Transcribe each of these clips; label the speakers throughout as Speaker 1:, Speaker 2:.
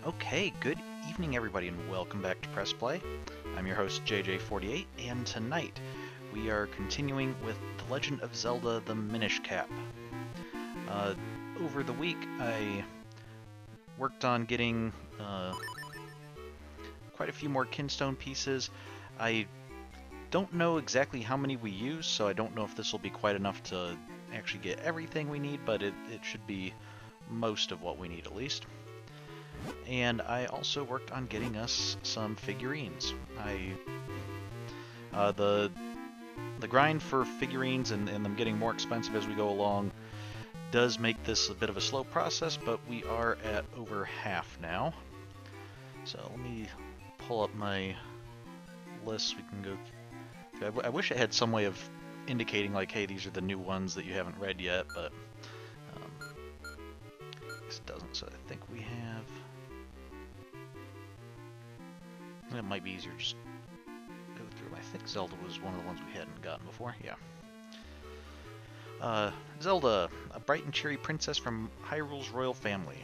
Speaker 1: Okay, good evening everybody and welcome back to Press Play. I'm your host JJ48 and tonight we are continuing with The Legend of Zelda the Minish Cap. Over the week I worked on getting quite a few more Kinstone pieces. I don't know exactly how many we use, so I don't know if this will be quite enough to actually get everything we need, but it should be most of what we need at least. And I also worked on getting us some figurines. The grind for figurines and them getting more expensive as we go along does make this a bit of a slow process, but we are at over half now. So let me pull up my list. We can go through. I wish it had some way of indicating like, hey, these are the new ones that you haven't read yet, but it doesn't. So I think we have. It might be easier just go through them. I think Zelda was one of the ones we hadn't gotten before. Yeah. Zelda, a bright and cheery princess from Hyrule's royal family.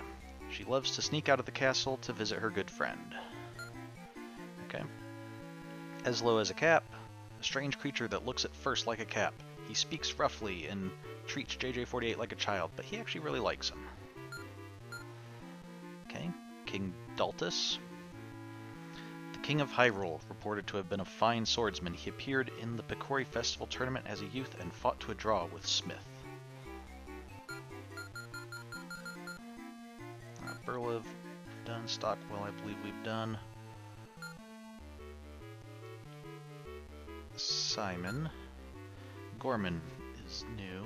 Speaker 1: She loves to sneak out of the castle to visit her good friend. Okay. Eslo as a cap, a strange creature that looks at first like a cap. He speaks roughly and treats JJ48 like a child, but he actually really likes him. Okay. King Daltus. King of Hyrule, reported to have been a fine swordsman, he appeared in the Picori Festival tournament as a youth and fought to a draw with Smith. Burlev, done. Stockwell, I believe we've done. Simon. Gorman is new.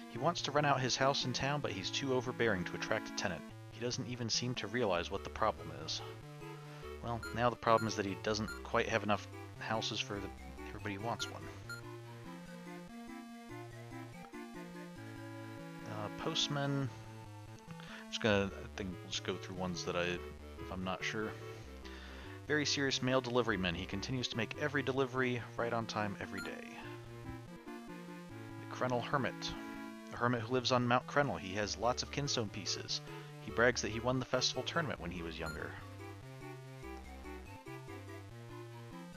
Speaker 1: He wants to rent out his house in town, but he's too overbearing to attract a tenant. He doesn't even seem to realize what the problem is. Well, now the problem is that he doesn't quite have enough houses for everybody who wants one. Postman. I think we'll just go through ones that if I'm not sure. Very serious mail deliveryman. He continues to make every delivery right on time every day. The Krenel Hermit. A hermit who lives on Mount Krenel. He has lots of Kinstone pieces. He brags that he won the festival tournament when he was younger.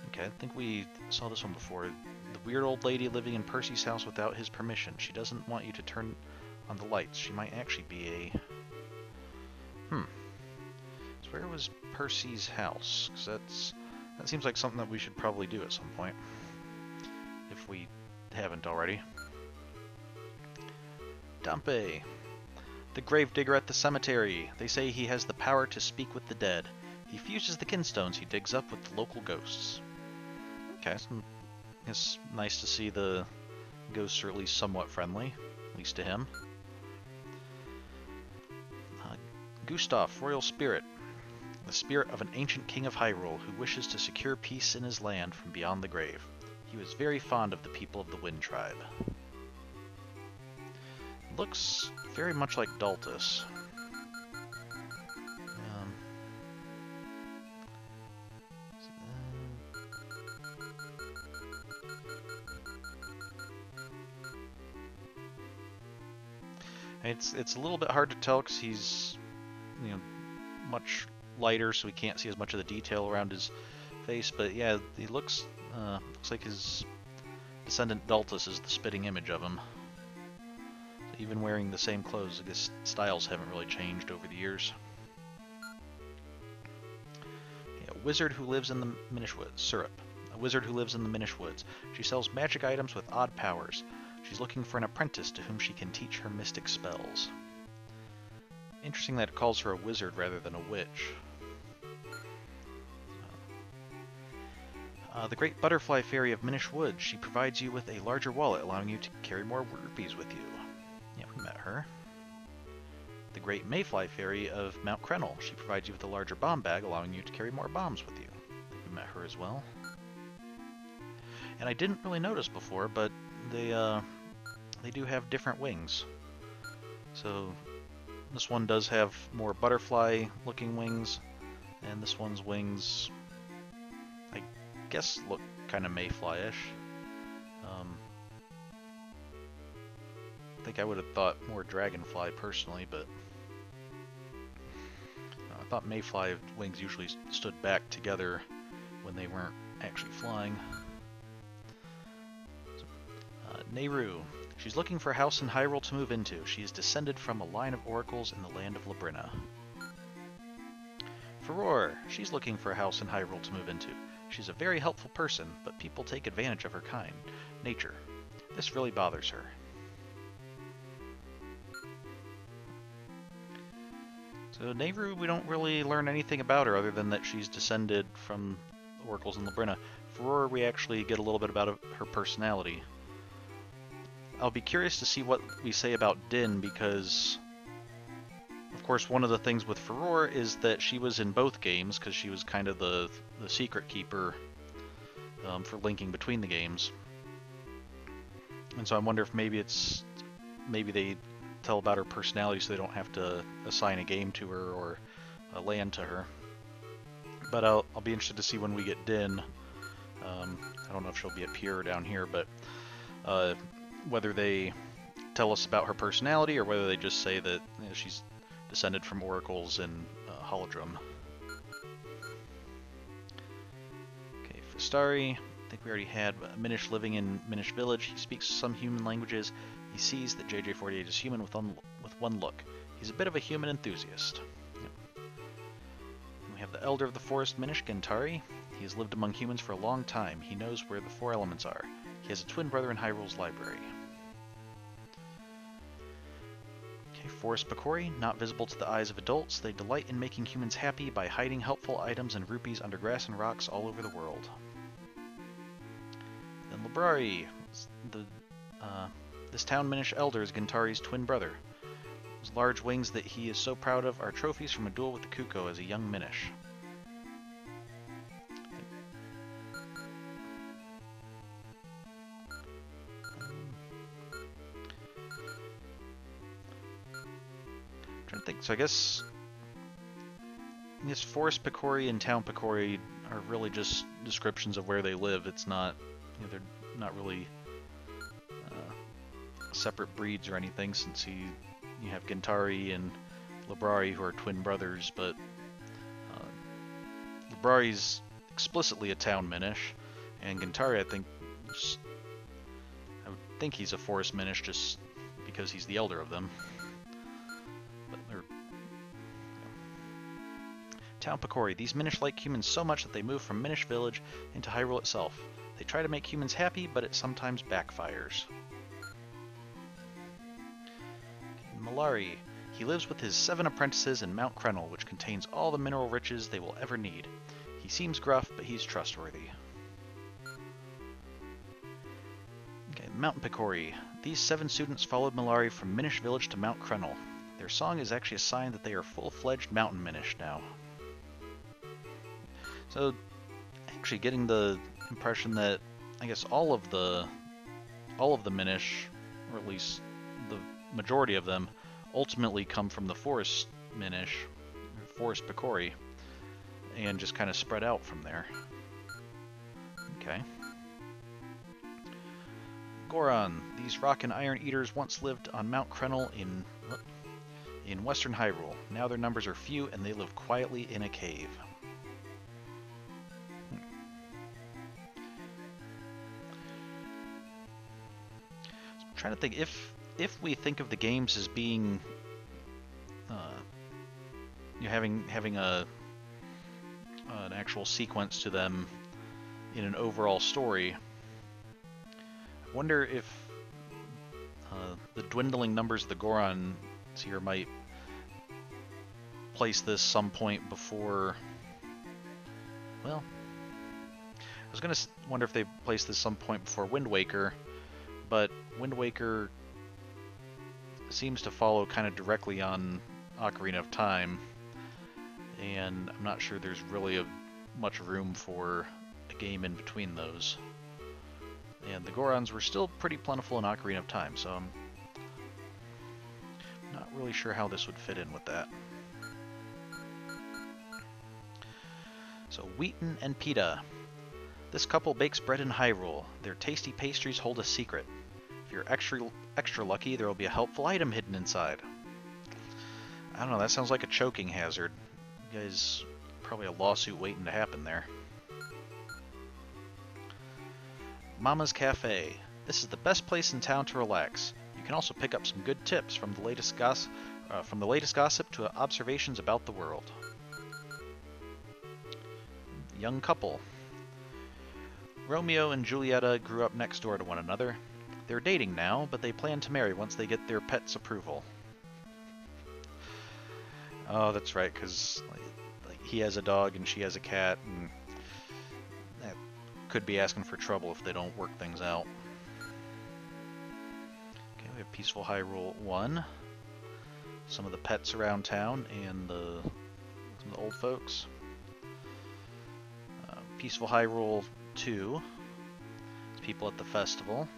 Speaker 1: Okay, I think we saw this one before. The weird old lady living in Percy's house without his permission. She doesn't want you to turn on the lights. She might actually be a... So where was Percy's house? Because that seems like something that we should probably do at some point. If we haven't already. Dampe. The gravedigger at the cemetery. They say he has the power to speak with the dead. He fuses the Kinstones he digs up with the local ghosts. Okay, so it's nice to see the ghosts are at least somewhat friendly, at least to him. Gustav, royal spirit. The spirit of an ancient king of Hyrule who wishes to secure peace in his land from beyond the grave. He was very fond of the people of the Wind Tribe. Looks very much like Daltus. It's a little bit hard to tell because he's, much lighter, so we can't see as much of the detail around his face. But yeah, he looks like his descendant Daltus is the spitting image of him. Even wearing the same clothes, I guess styles haven't really changed over the years. Yeah, a wizard who lives in the Minish Woods. Syrup. A wizard who lives in the Minish Woods. She sells magic items with odd powers. She's looking for an apprentice to whom she can teach her mystic spells. Interesting that it calls her a wizard rather than a witch. The Great Butterfly Fairy of Minish Woods. She provides you with a larger wallet, allowing you to carry more rupees with you. Yeah, we met her. The Great Mayfly Fairy of Mount Krenel. She provides you with a larger bomb bag, allowing you to carry more bombs with you. I think we met her as well. And I didn't really notice before, but they do have different wings. So this one does have more butterfly-looking wings, and this one's wings, I guess, look kind of mayfly-ish. I think I would have thought more dragonfly personally, but thought mayfly wings usually stood back together when they weren't actually flying. So, Nehru. She's looking for a house in Hyrule to move into. She is descended from a line of oracles in the land of Labrina. Furore. She's looking for a house in Hyrule to move into. She's a very helpful person, but people take advantage of her kind nature. This really bothers her. So Nehru, we don't really learn anything about her other than that she's descended from oracles in Labrina. Furore, we actually get a little bit about her personality. I'll be curious to see what we say about Din, because, of course, one of the things with Furore is that she was in both games, because she was kind of the secret keeper for linking between the games. And so I wonder if maybe they tell about her personality so they don't have to assign a game to her or a land to her. But I'll be interested to see when we get Din. I don't know if she'll be up here or down here, but whether they tell us about her personality or whether they just say that she's descended from oracles in Holodrum. Okay, Fistari. I think we already had Minish living in Minish Village. He speaks some human languages. He sees that JJ48 is human with one look. He's a bit of a human enthusiast. Yep. And we have the Elder of the Forest, Minish Gentari. He has lived among humans for a long time. He knows where the four elements are. He has a twin brother in Hyrule's library. Okay, Forest Bakori, not visible to the eyes of adults. They delight in making humans happy by hiding helpful items and rupees under grass and rocks all over the world. Then Librari, this town Minish Elder is Gentari's twin brother. His large wings that he is so proud of are trophies from a duel with the Kuko as a young Minish. Trying to think. So I guess Forest Picori and Town Picori are really just descriptions of where they live. It's not, they're not really separate breeds or anything, since you have Gentari and Librari who are twin brothers, but Librari's explicitly a town Minish, and Gentari I would think he's a forest Minish just because he's the elder of them. But they're Town Picori. These Minish like humans so much that they move from Minish Village into Hyrule itself. They try to make humans happy, but it sometimes backfires. Malari. He lives with his 7 apprentices in Mount Krenel, which contains all the mineral riches they will ever need. He seems gruff, but he's trustworthy. Okay, Mountain Picori. These 7 students followed Malari from Minish Village to Mount Krenel. Their song is actually a sign that they are full-fledged mountain Minish now. So, actually getting the impression that I guess all of the Minish, or at least the majority of them, ultimately come from the Forest Minish, or Forest Picori, and just kind of spread out from there. Okay. Goron. These rock and iron eaters once lived on Mount Krenel in western Hyrule. Now their numbers are few and they live quietly in a cave. So I'm trying to think, if we think of the games as being having an actual sequence to them in an overall story, I wonder if the dwindling numbers of the Gorons here might place this some point before. Well, I was gonna wonder if they placed this some point before Wind Waker, but Wind Waker seems to follow kind of directly on Ocarina of Time, and I'm not sure there's really much room for a game in between those. And the Gorons were still pretty plentiful in Ocarina of Time, so I'm not really sure how this would fit in with that. So Wheaton and Pita. This couple bakes bread in Hyrule. Their tasty pastries hold a secret. If you're extra lucky, there will be a helpful item hidden inside. I don't know, that sounds like a choking hazard. You guys, probably a lawsuit waiting to happen there. Mama's Cafe. This is the best place in town to relax. You can also pick up some good tips from the latest gossip to observations about the world. Young couple. Romeo and Julieta grew up next door to one another. They're dating now, but they plan to marry once they get their pet's approval. Oh, that's right, because like, he has a dog and she has a cat, and that could be asking for trouble if they don't work things out. Okay, we have Peaceful Hyrule 1. Some of the pets around town and some of the old folks. Peaceful Hyrule 2. It's people at the festival.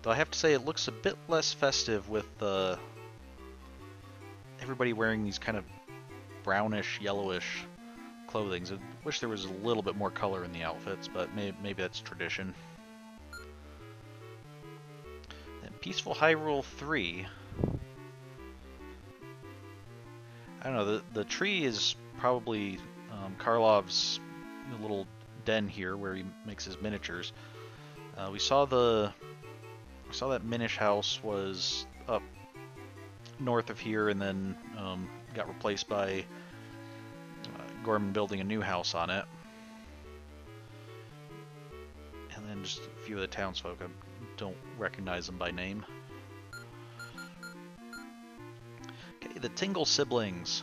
Speaker 1: Though I have to say it looks a bit less festive with everybody wearing these kind of brownish, yellowish clothing. I wish there was a little bit more color in the outfits, but maybe that's tradition. And Peaceful Hyrule 3. I don't know, the tree is probably Karlov's little den here where he makes his miniatures. We saw that Minish house was up north of here and then got replaced by Gorman building a new house on it. And then just a few of the townsfolk. I don't recognize them by name. Okay, the Tingle siblings.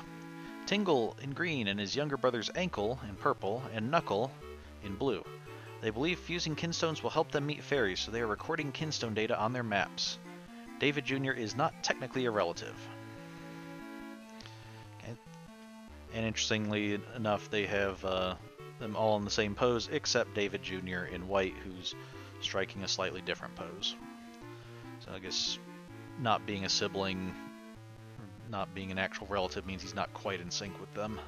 Speaker 1: Tingle in green and his younger brother's Ankle in purple and Knuckle in blue. They believe fusing Kinstones will help them meet fairies, so they are recording Kinstone data on their maps. David Jr. is not technically a relative. Okay. And interestingly enough, they have them all in the same pose, except David Jr. in white, who's striking a slightly different pose. So I guess not being a sibling, not being an actual relative, means he's not quite in sync with them.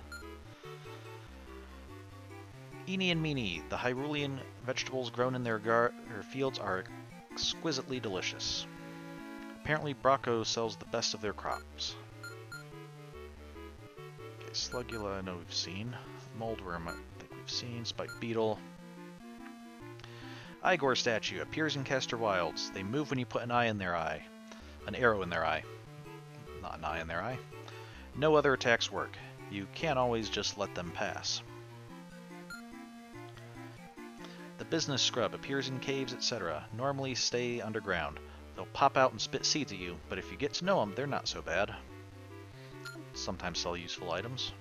Speaker 1: Eenie and Meanie, the Hyrulean vegetables grown in their fields are exquisitely delicious. Apparently Bracco sells the best of their crops. Okay, Slugula I know we've seen. Moldworm I think we've seen. Spike Beetle. Igor statue appears in Castor Wilds. They move when you put an eye in their eye. An arrow in their eye. Not an eye in their eye. No other attacks work. You can't always just let them pass. The business scrub appears in caves, etc. Normally stay underground. They'll pop out and spit seeds at you, but if you get to know them, they're not so bad. Sometimes sell useful items.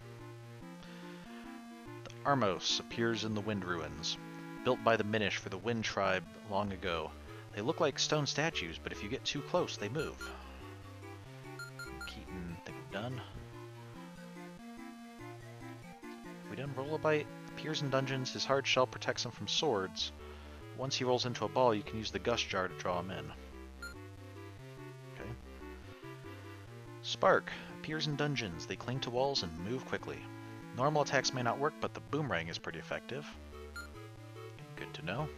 Speaker 1: The Armos appears in the Wind Ruins. Built by the Minish for the Wind Tribe long ago. They look like stone statues, but if you get too close, they move. Keaton, I think we've done. Have we done Rollabite? Appears in dungeons. His hard shell protects him from swords. Once he rolls into a ball, you can use the Gust Jar to draw him in. Okay. Spark appears in dungeons. They cling to walls and move quickly. Normal attacks may not work, but the boomerang is pretty effective. Okay, good to know.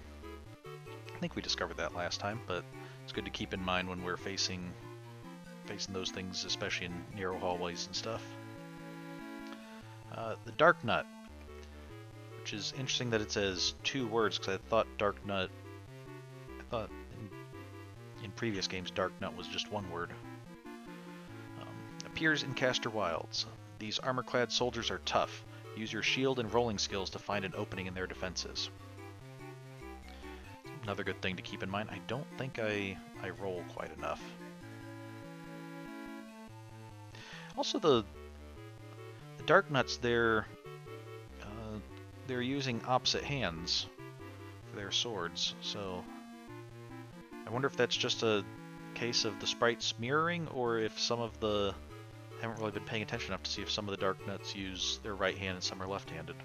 Speaker 1: I think we discovered that last time, but it's good to keep in mind when we're facing those things, especially in narrow hallways and stuff. The Dark Nut, which is interesting that it says 2 words, because I thought in previous games Dark Nut was just 1 word. Appears in Castor Wilds. These armor-clad soldiers are tough. Use your shield and rolling skills to find an opening in their defenses. Another good thing to keep in mind, I don't think I roll quite enough. Also, the Dark Nuts, they're using opposite hands for their swords, so I wonder if that's just a case of the sprites mirroring, or if some of the... I haven't really been paying attention enough to see if some of the Dark Nuts use their right hand and some are left-handed.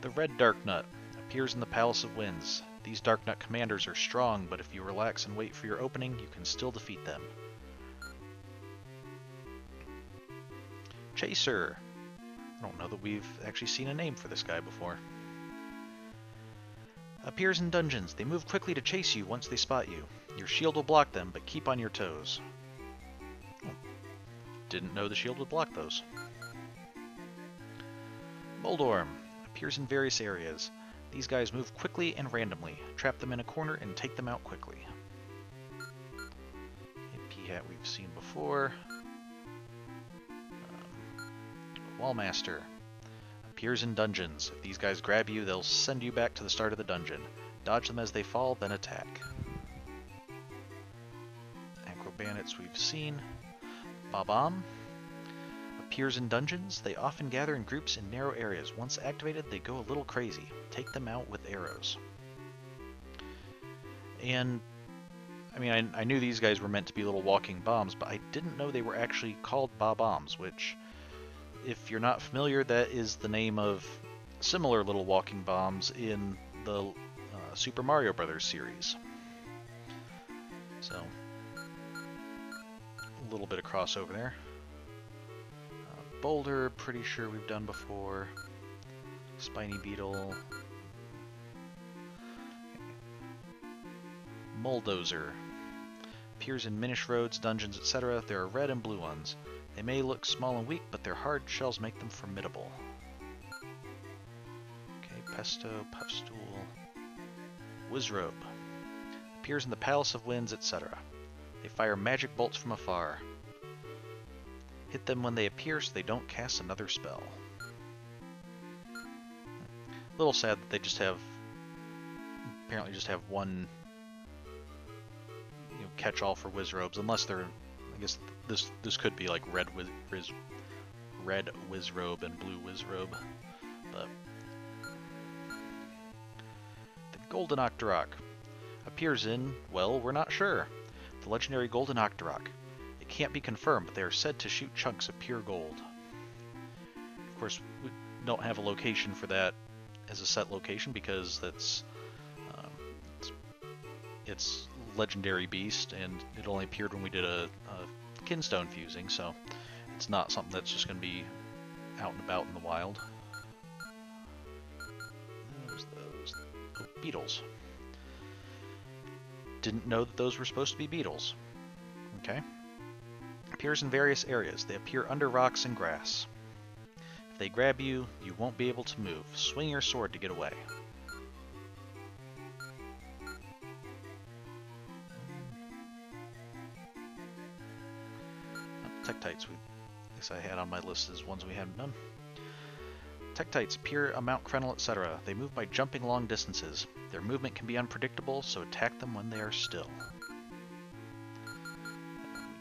Speaker 1: The Red Dark Nut appears in the Palace of Winds. These Dark Nut commanders are strong, but if you relax and wait for your opening, you can still defeat them. Chaser. I don't know that we've actually seen a name for this guy before. Appears in dungeons. They move quickly to chase you once they spot you. Your shield will block them, but keep on your toes. Oh, Didn't know the shield would block those. Moldorm appears in various areas. These guys move quickly and randomly. Trap them in a corner and take them out quickly. P-Hat we've seen before. Wallmaster appears in dungeons. If these guys grab you, they'll send you back to the start of the dungeon. Dodge them as they fall, then attack. Acro Bandits we've seen. Bob-omb appears in dungeons. They often gather in groups in narrow areas. Once activated, they go a little crazy. Take them out with arrows. And, I mean, I knew these guys were meant to be little walking bombs, but I didn't know they were actually called Bob-ombs, which, if you're not familiar, that is the name of similar little walking bombs in the Super Mario Brothers series. So, a little bit of crossover there. Boulder, pretty sure we've done before. Spiny Beetle. Muldozer. Appears in Minish Roads, dungeons, etc. There are red and blue ones. They may look small and weak, but their hard shells make them formidable. Okay, Pesto, Puffstool. Wizrobe. Appears in the Palace of Winds, etc. They fire magic bolts from afar. Hit them when they appear so they don't cast another spell. A little sad that they apparently just have one, catch-all for Wizrobes, unless they're, I guess this could be like red Wizrobe and blue Wizrobe, but the Golden Octorok appears in, well, we're not sure. The legendary Golden Octorok. It can't be confirmed, but they are said to shoot chunks of pure gold. Of course, we don't have a location for that as a set location because that's it's legendary beast, and it only appeared when we did a Kinstone fusing, so it's not something that's just going to be out and about in the wild. Oh, beetles. Didn't know that those were supposed to be beetles. Okay. Appears in various areas. They appear under rocks and grass. If they grab you, you won't be able to move. Swing your sword to get away. Tektites, I guess I had on my list as ones we hadn't done. Tektites appear on Mount Krenel, etc. They move by jumping long distances. Their movement can be unpredictable, so attack them when they are still.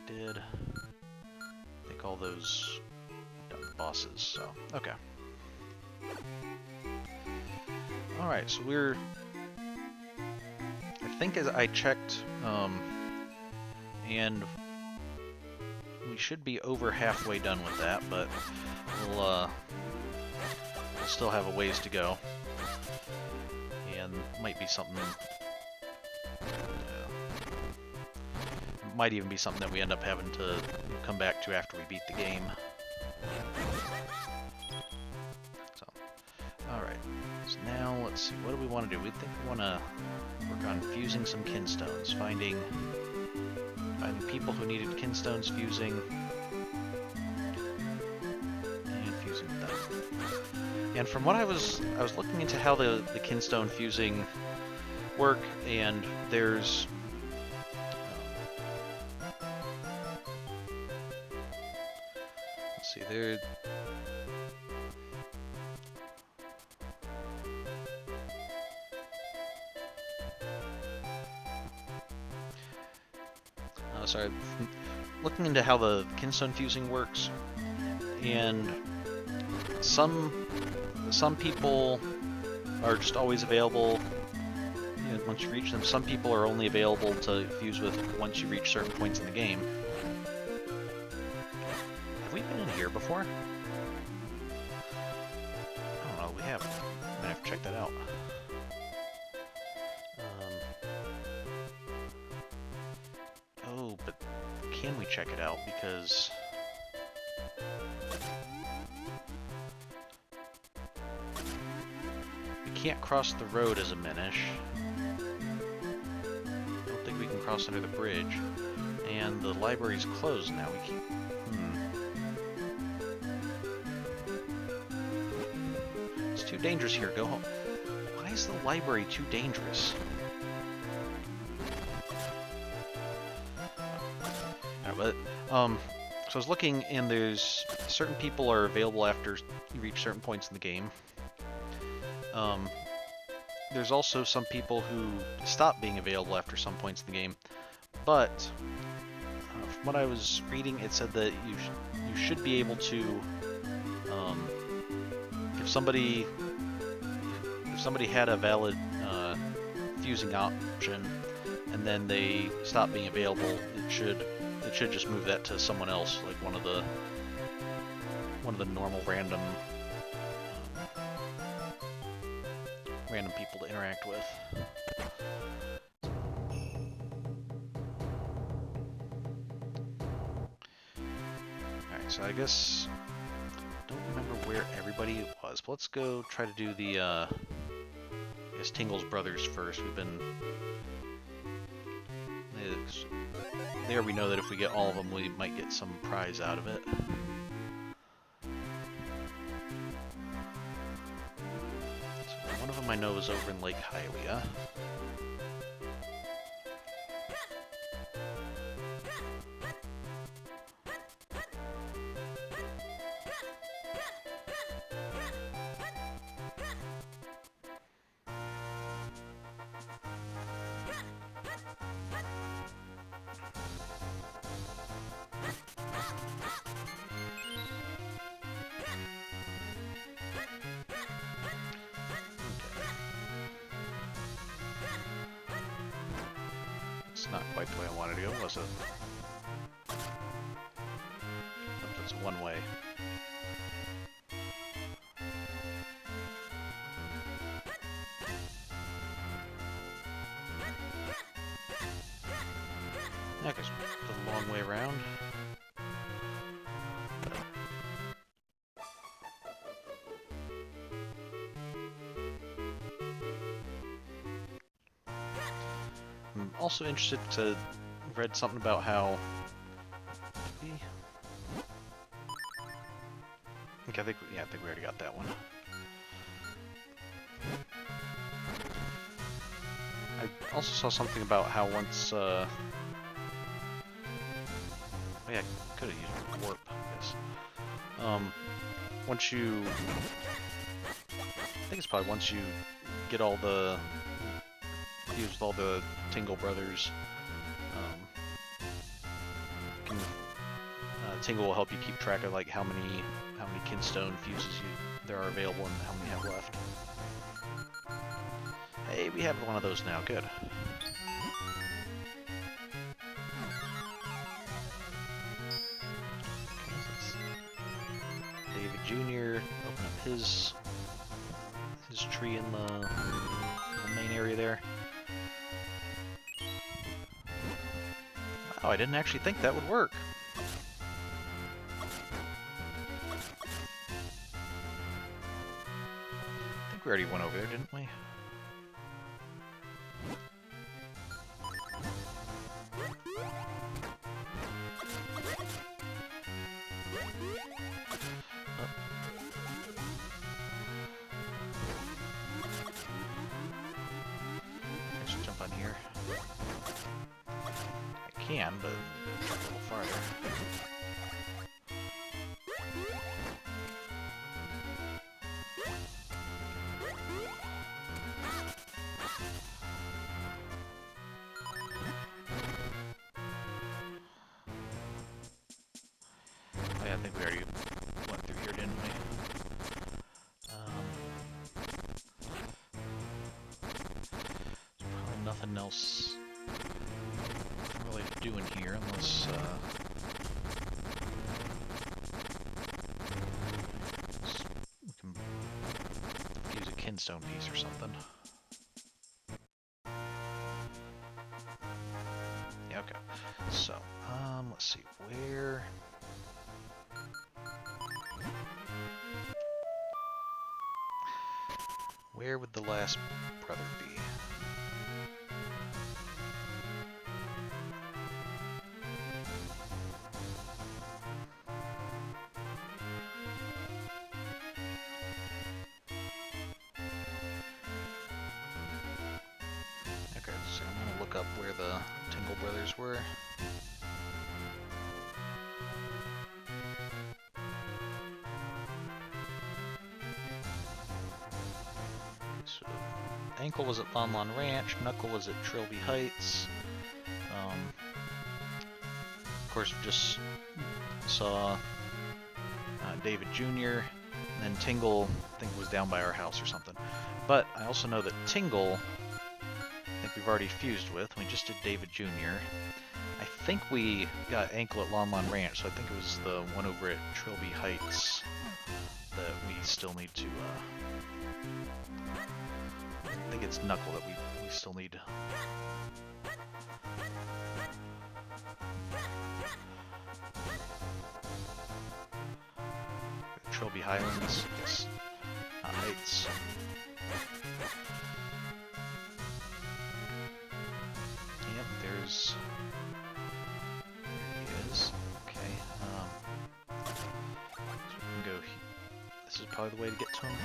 Speaker 1: We did. I think all those bosses, so okay. Alright, so we're, I think as I checked, and we should be over halfway done with that, but we'll still have a ways to go, and might be something, might even be something that we end up having to come back to after we beat the game. So, alright, so now let's see, what do we want to do? We think we want to work on fusing some Kinstones, finding people who needed Kinstones fusing, and fusing with them. And from what I was looking into how the Kinstone fusing work, and there's let's see, there sorry, looking into how the Kinstone fusing works, and some people are just always available once you reach them. Some people are only available to fuse with once you reach certain points in the game. Have we been in here before? I don't know, we haven't. I'm gonna have to check that out. Oh, but can we check it out? Because we can't cross the road as a Minish. I don't think we can cross under the bridge. And the library's closed now. We can't. Too dangerous here. Go home. Why is the library too dangerous? But, so I was looking, and there's certain people are available after you reach certain points in the game. There's also some people who stop being available after some points in the game, but from what I was reading, it said that you should be able to, if somebody had a valid fusing option and then they stop being available, it should just move that to someone else, like one of the normal random people to interact with. Alright, so I guess don't remember where everybody was, but let's go try to do the I guess Tingle's brothers first. We've been there, we know that if we get all of them, we might get some prize out of it. So one of them I know is over in Lake Hylia. It's not quite the way I wanted to go, was it? Nope, that's one way. I guess a long way around. I'm also interested to read something about how okay, I think we already got that one. I also saw something about how once oh yeah, I could have used warp, I guess. Once you I think it's probably once you get all the fused with all the Tingle brothers, Tingle will help you keep track of like how many Kinstone fuses there are available and how many you have left. Hey, we have one of those now. Good. David Jr. open up his tree in the main area there. Wow, I didn't actually think that would work. I think we already went over there, didn't we? Can, but jump a little farther. Oh yeah, I think we already went through here, didn't we? There's probably nothing else really doing here unless we can use a Kinstone piece or something. Yeah, okay. So, let's see, where would the last brother be? look up where the Tingle brothers were. So, Ankle was at Lon Lon Ranch, Knuckle was at Trilby Heights. Of course, we just saw David Jr., and then Tingle, I think, was down by our house or something. But I also know that Tingle, I think we've already fused with. We just did David Jr. I think we got Ankle at Lon Lon Ranch, so I think it was the one over at Trilby Heights that we still need to, I think it's Knuckle that we still need. Trilby Highlands, yes, not Heights. Yep, there he is. Okay, so we can go. This is probably the way to get to him.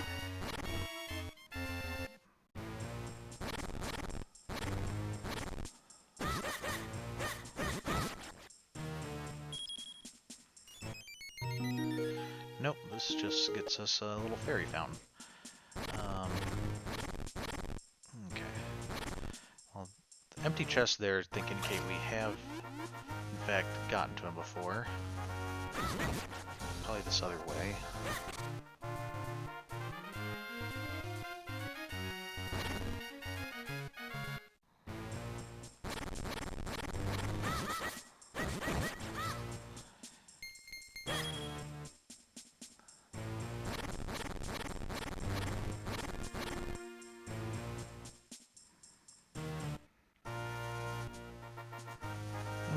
Speaker 1: Nope, this just gets us a little fairy fountain. Okay. Well, the empty chest there, I think, indicate we have, in fact, gotten to him before. Probably this other way.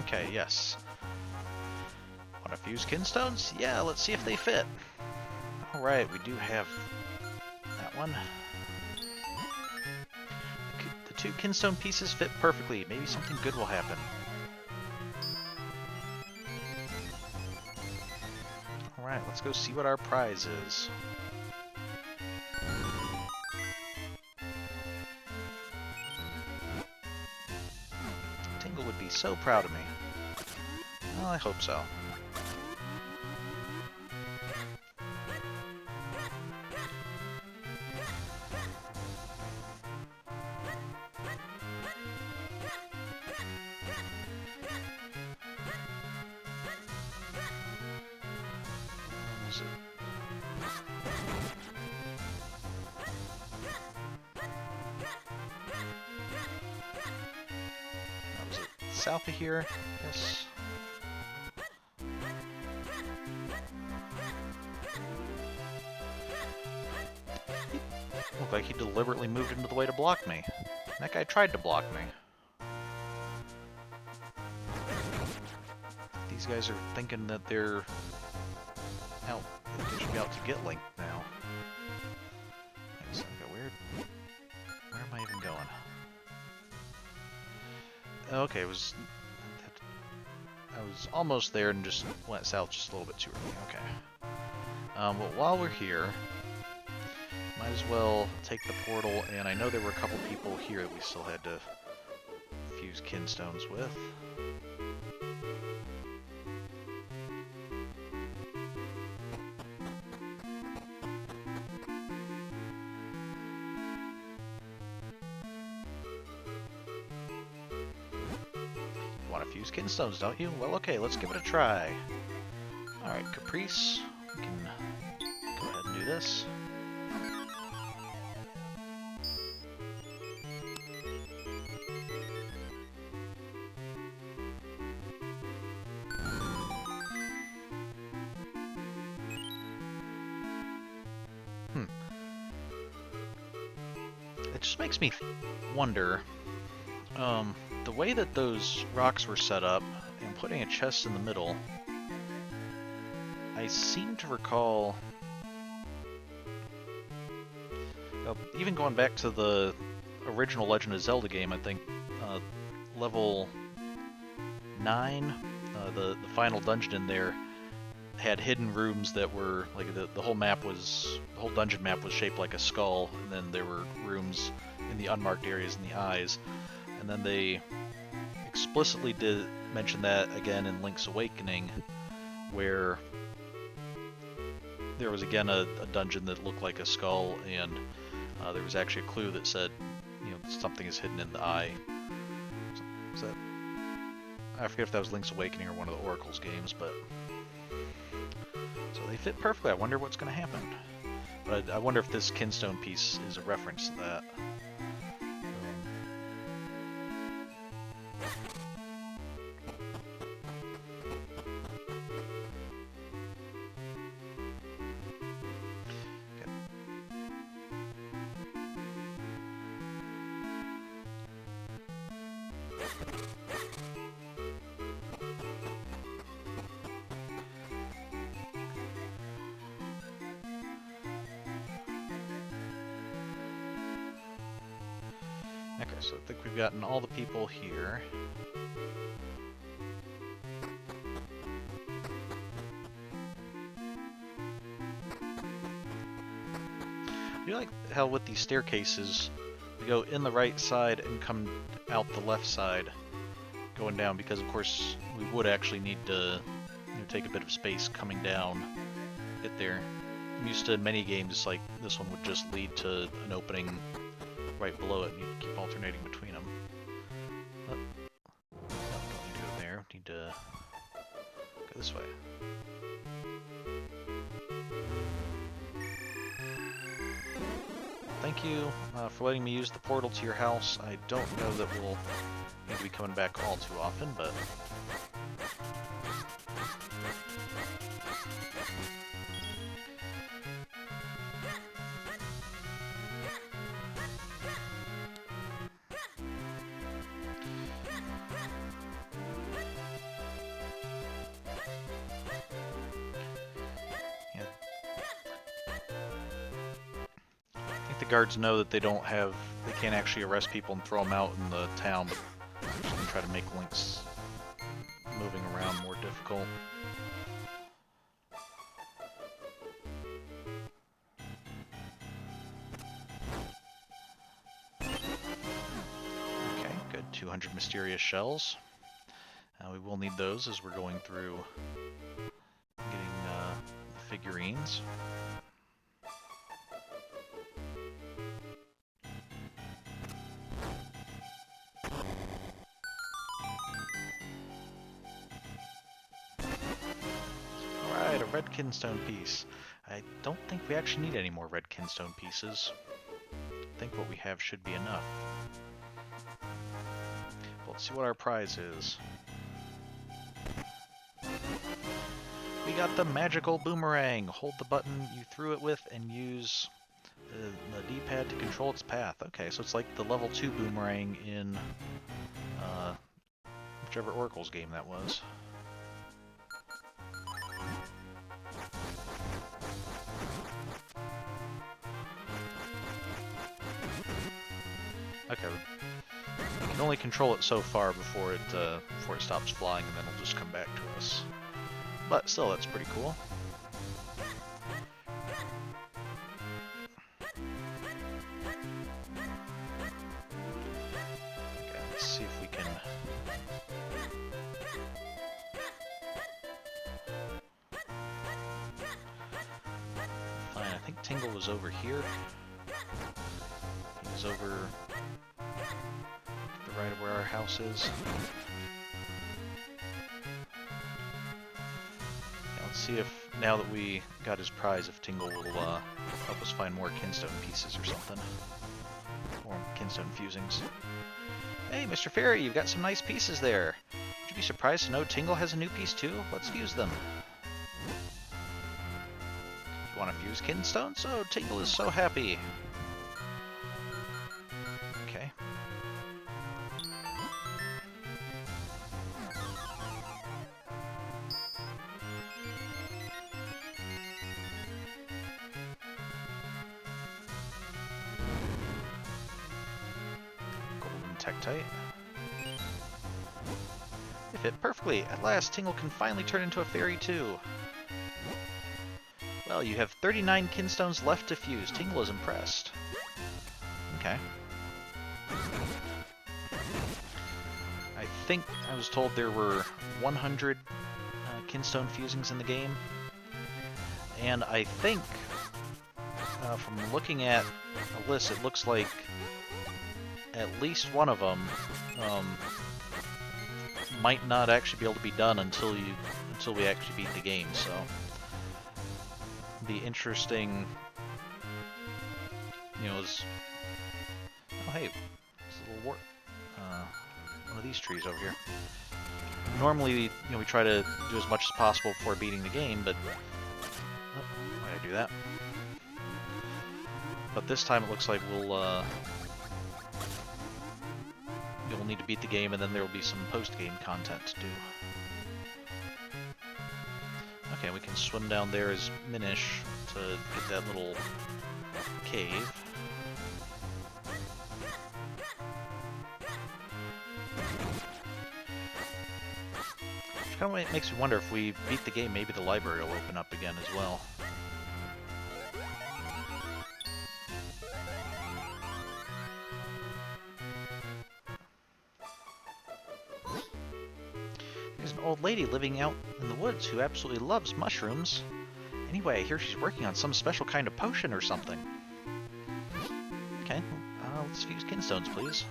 Speaker 1: Okay, yes. Want to fuse Kinstones? Yeah, let's see if they fit. Alright, we do have that one. The two Kinstone pieces fit perfectly. Maybe something good will happen. Alright, let's go see what our prize is. Tingle would be so proud of me. Well, I hope so. Was it south of here? Yes. Looked like he deliberately moved into the way to block me. That guy tried to block me. These guys are thinking that they're out. They should be out to get Link now. Wait a second, weird. Where am I even going? Okay, I was almost there and just went south just a little bit too early. Okay. Well, while we're here, might as well take the portal, and I know there were a couple people here that we still had to fuse Kinstones with. You want to fuse Kinstones, don't you? Well, okay, let's give it a try. Alright, Caprice, we can go ahead and do this. It just makes me wonder, the way that those rocks were set up and putting a chest in the middle, I seem to recall, even going back to the original Legend of Zelda game, I think level 9, the final dungeon in there, had hidden rooms that were like the whole dungeon map was shaped like a skull, and then there were rooms in the unmarked areas in the eyes. And then they explicitly did mention that again in Link's Awakening, where there was again a dungeon that looked like a skull, and there was actually a clue that said, you know, something is hidden in the eye. Is that? I forget if that was Link's Awakening or one of the Oracle's games, but so they fit perfectly. I wonder what's going to happen. But I wonder if this Kinstone piece is a reference to that. Okay, so I think we've gotten all the people here. I do like how with these staircases, we go in the right side and come out the left side going down, because of course we would actually need to, you know, take a bit of space coming down, get there. I'm used to many games like this one would just lead to an opening right below it, and you keep alternating between them. But, no, don't need to go there. Need to go this way. Thank you for letting me use the portal to your house. I don't know that we'll need to be coming back all too often, but... the guards know that they can't actually arrest people and throw them out in the town, but they're just going to try to make Link's moving around more difficult. Okay, good. 200 mysterious shells. We will need those as we're going through getting figurines. Alright, a red Kinstone piece. I don't think we actually need any more red Kinstone pieces. I think what we have should be enough. Let's see what our prize is. We got the magical boomerang. Hold the button you threw it with and use the D-pad to control its path. Okay, so it's like the level 2 boomerang in whichever Oracle's game that was. Okay, we can only control it so far before it stops flying, and then it'll just come back to us. But still, that's pretty cool. Okay, let's see if we can... Fine, I think Tingle was over here. He was over to the right of where our house is. Let's see if, now that we got his prize, if Tingle will help us find more Kinstone pieces or something. More Kinstone fusings. Hey, Mr. Fairy, you've got some nice pieces there. Would you be surprised to know Tingle has a new piece too? Let's fuse them. You want to fuse Kinstones? Oh, Tingle is so happy. Okay. Tektite. They fit perfectly. At last, Tingle can finally turn into a fairy too. Well, you have 39 Kinstones left to fuse. Tingle is impressed. Okay. think I was told there were 100 Kinstone fusings in the game, and I think from looking at a list, it looks like at least one of them might not actually be able to be done until we actually beat the game. So, be interesting. You know, oh hey, there's a little one of these trees over here. Normally, we try to do as much as possible before beating the game, but oh, why did I do that? But this time it looks like we'll need to beat the game, and then there will be some post-game content to do. Okay, we can swim down there as Minish to get that little cave. Which kind of makes me wonder if we beat the game, maybe the library will open up again as well. There's an old lady living out in the woods who absolutely loves mushrooms. Anyway, I hear she's working on some special kind of potion or something. Okay, let's fuse Kinstones, please.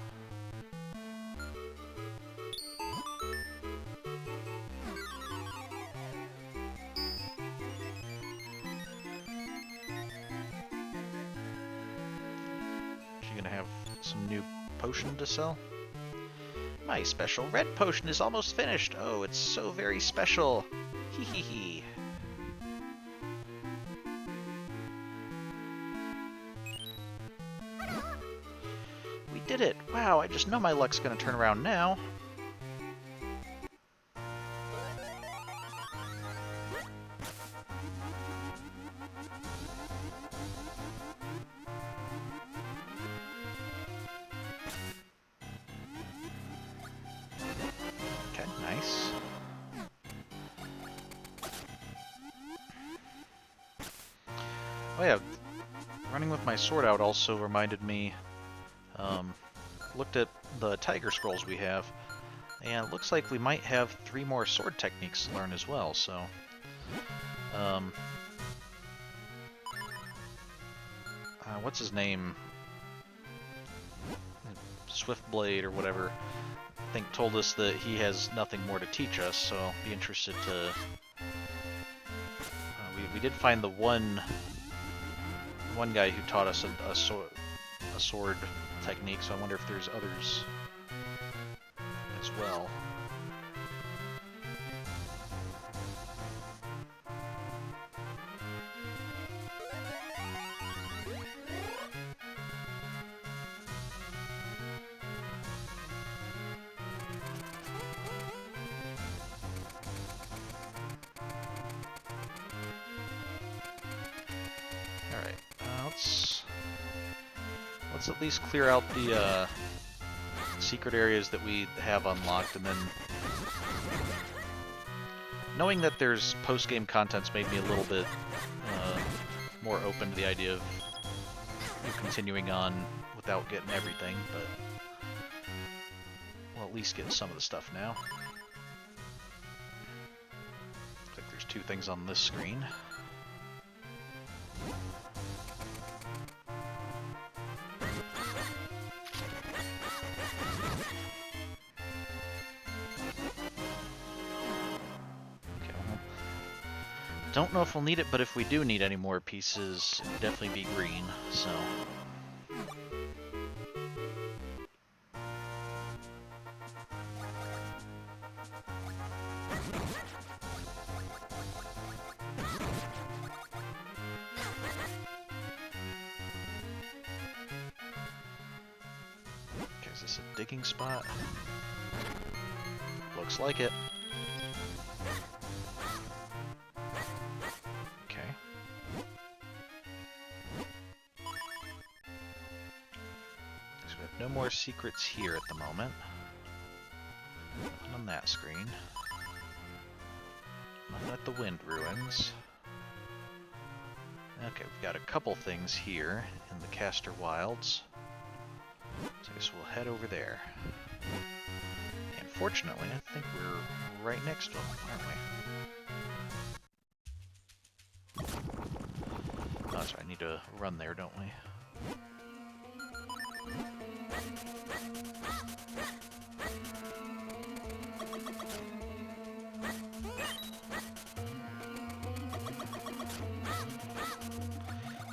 Speaker 1: She gonna have some new potion to sell? My special red potion is almost finished. Oh, it's so very special. Hee hee hee. We did it! Wow, I just know my luck's gonna turn around now. Okay, nice. Oh yeah, running with my sword out also reminded me, looked at the Tiger Scrolls we have, and it looks like we might have 3 more sword techniques to learn as well, so... what's his name? Swiftblade or whatever, I think told us that he has nothing more to teach us, so I'll be interested to... we did find the one guy who taught us a sword technique, so I wonder if there's others as well. Alright, let's at least clear out the secret areas that we have unlocked, and then knowing that there's post-game content's made me a little bit more open to the idea of continuing on without getting everything, but we'll at least get some of the stuff now. Looks like there's 2 things on this screen. Don't know if we'll need it, but if we do need any more pieces, it'll definitely be green, so... Okay, is this a digging spot? Looks like it. No more secrets here at the moment. Nothing on that screen. Nothing at the Wind Ruins. Okay, we've got a couple things here in the Castor Wilds. So I guess we'll head over there. And Fortunately, I think we're right next to them, aren't we? Oh, sorry, I need to run there, don't we?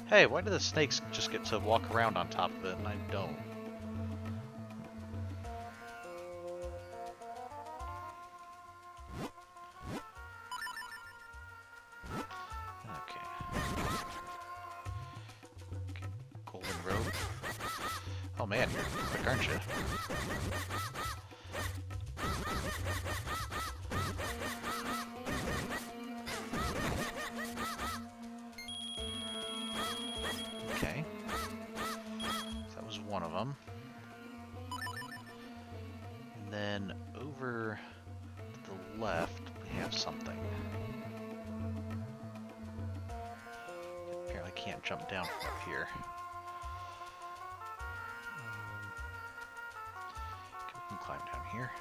Speaker 1: Hey, why do the snakes just get to walk around on top of it and I don't? Golden robe. Oh man, you're quick, aren't you? Okay. That was one of them. And then over to the left, we have something. Apparently can't jump down from up here. Okay, we can climb down here.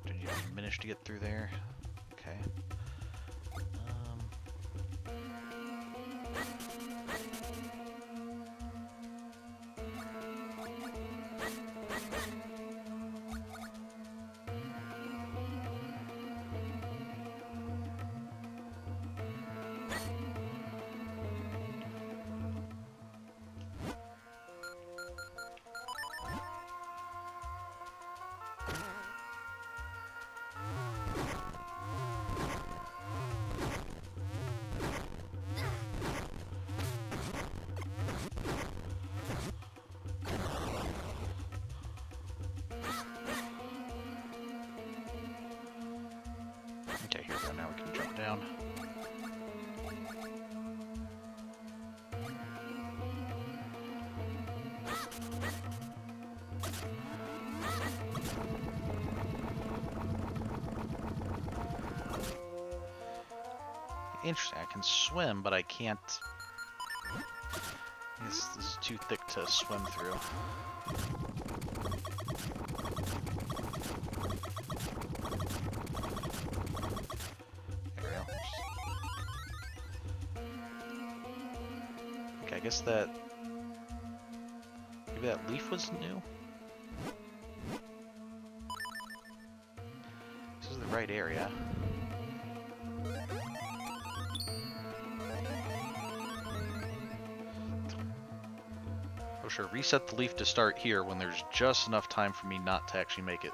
Speaker 1: Did you manage to get through there? Okay. Okay, here we go. Now we can jump down. Interesting, I can swim, but I can't... This is too thick to swim through. There we go. Okay, I guess that... Maybe that leaf was new? This is the right area. Oh sure, reset the leaf to start here when there's just enough time for me not to actually make it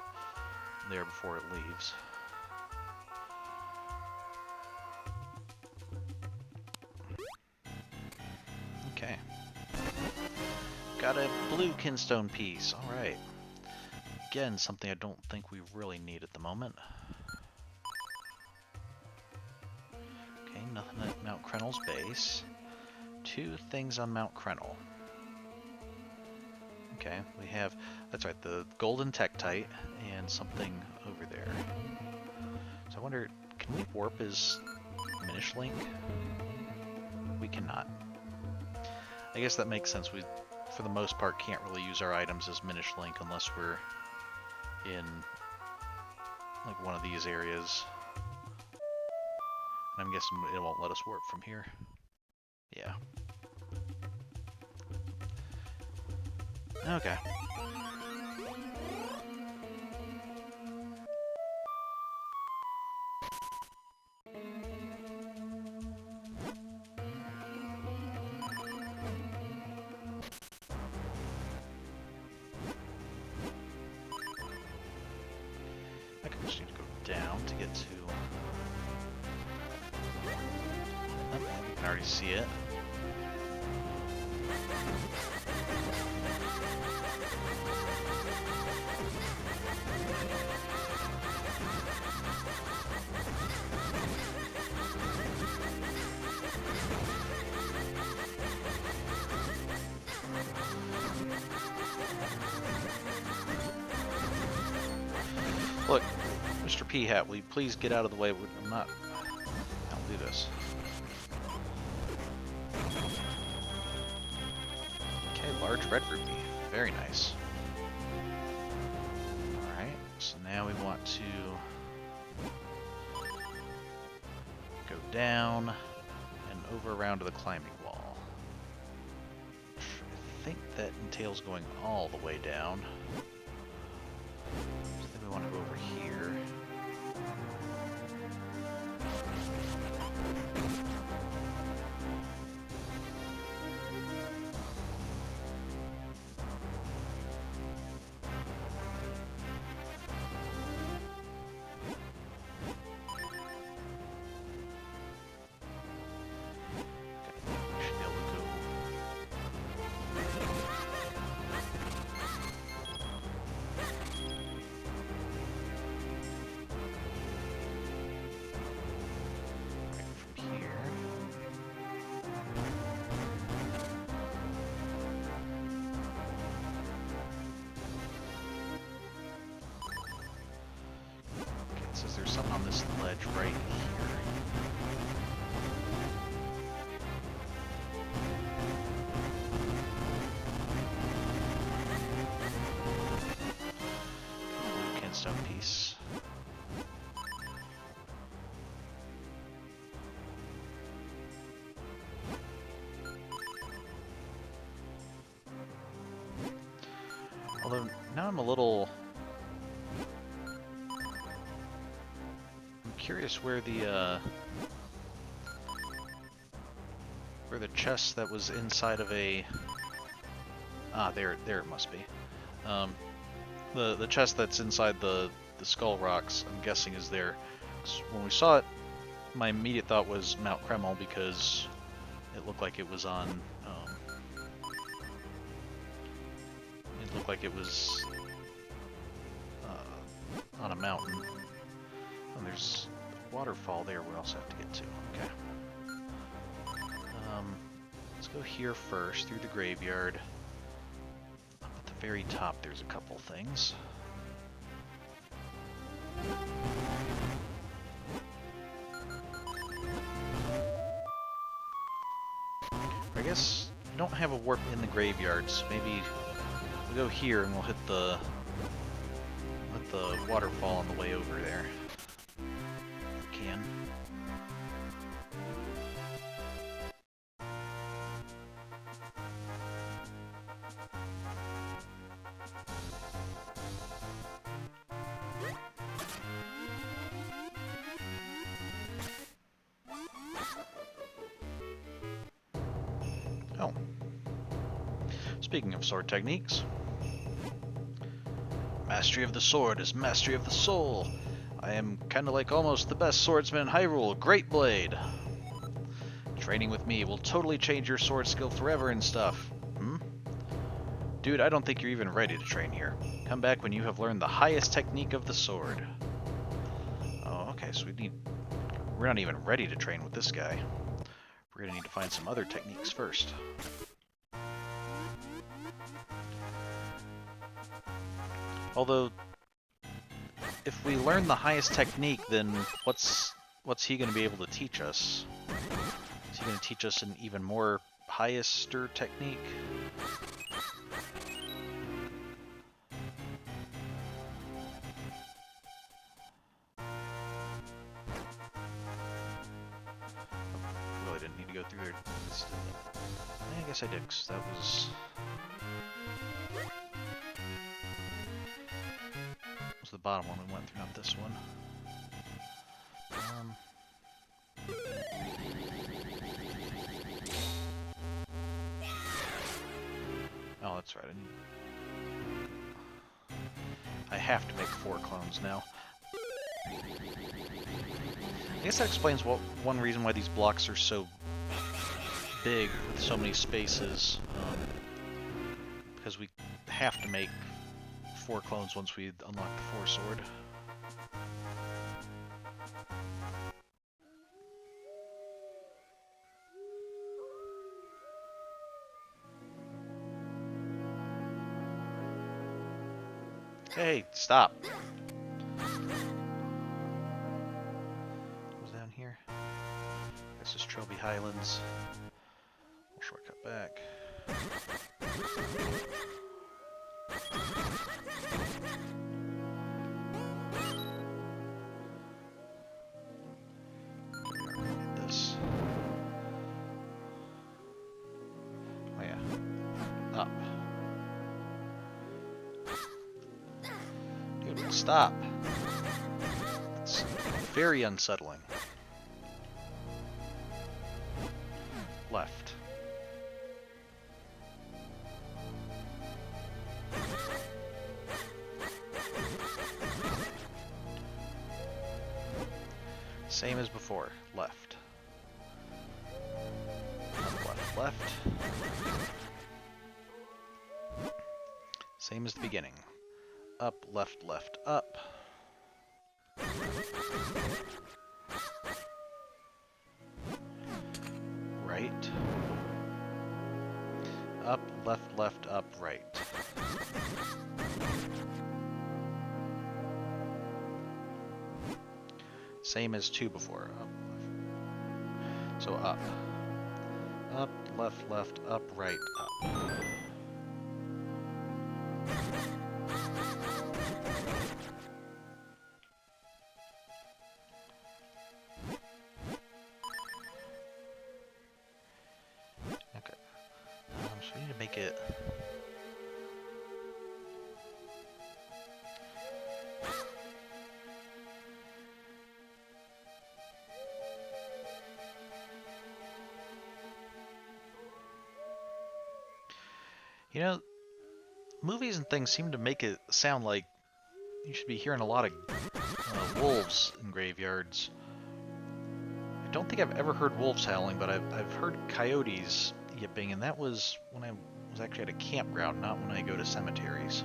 Speaker 1: there before it leaves. Okay. Got a blue Kinstone piece, alright. Again, something I don't think we really need at the moment. Okay, nothing at Mount Crenel's base. Two things on Mount Crenel. Okay, we have, that's right, the golden Tektite and something over there. So I wonder, can we warp his Minish Link? We cannot. I guess that makes sense. We, for the most part, can't really use our items as Minish Link unless we're in like one of these areas. And I'm guessing it won't let us warp from here. Yeah. Okay. I just need to go down to get to... Oh, you can already see it. Look, Mr. P-Hat, will you please get out of the way? I'm not... I'll do this. Okay, large red rupee. Very nice. Alright, so now we want to go down and over around to the climbing wall. I think that entails going all the way down. So then we want to go over here. Says there's something on this ledge right here. Blue Kinstone piece. Although now I'm a little curious where the chest that was inside of a there it must be. The chest that's inside the skull rocks, I'm guessing, is there. When we saw it, my immediate thought was Mount Kreml because it looked like it was on it looked like it was on a mountain. And there's a waterfall there we also have to get to. Okay. Let's go here first, through the graveyard. Up at the very top there's a couple things. I guess we don't have a warp in the graveyards. Maybe we'll go here and we'll hit the waterfall on the way over there. If we can. Oh. Speaking of sword techniques, mastery of the sword is mastery of the soul. I am kinda like almost the best swordsman in Hyrule, Great Blade. Training with me will totally change your sword skill forever and stuff. Hmm? Dude, I don't think you're even ready to train here. Come back when you have learned the highest technique of the sword. Oh, okay, so we're not even ready to train with this guy. We're gonna need to find some other techniques first. Although, if we learn the highest technique, then what's he gonna be able to teach us? Is he gonna teach us an even more highester technique? Really didn't need to go through there. I guess I did, because that was the bottom one we went through, not this one. Oh, that's right. I have to make 4 clones now. I guess that explains one reason why these blocks are so big with so many spaces. Because we have to make 4 clones once we unlock the 4 sword. Hey, stop. What's down here? This is Trilby Highlands. We'll shortcut back. Up. Dude, stop. It's very unsettling. Left. Same as before. Left. Left, left. Same as the beginning. Up, left, left, up. Right. Up, left, left, up, right. Same as 2 before. Up, left. So up. Up, left, left, up, right, up. Okay. So we need to make it... You know, movies and things seem to make it sound like you should be hearing a lot of wolves in graveyards. I don't think I've ever heard wolves howling, but I've heard coyotes yipping, and that was when I was actually at a campground, not when I go to cemeteries.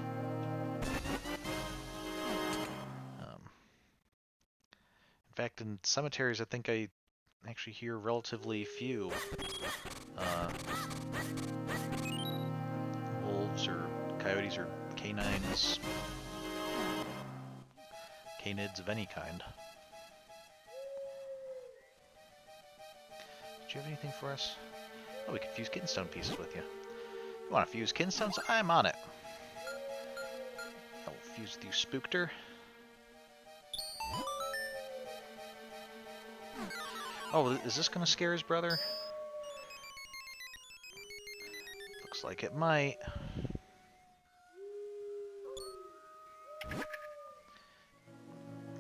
Speaker 1: In fact, in cemeteries, I think I actually hear relatively few wolves or coyotes or canines, canids of any kind. Did you have anything for us? Oh, we could fuse Kinstone pieces with you. You want to fuse Kinstones? I'm on it. I'll fuse with you, Spookter. Oh, is this going to scare his brother? Looks like it might.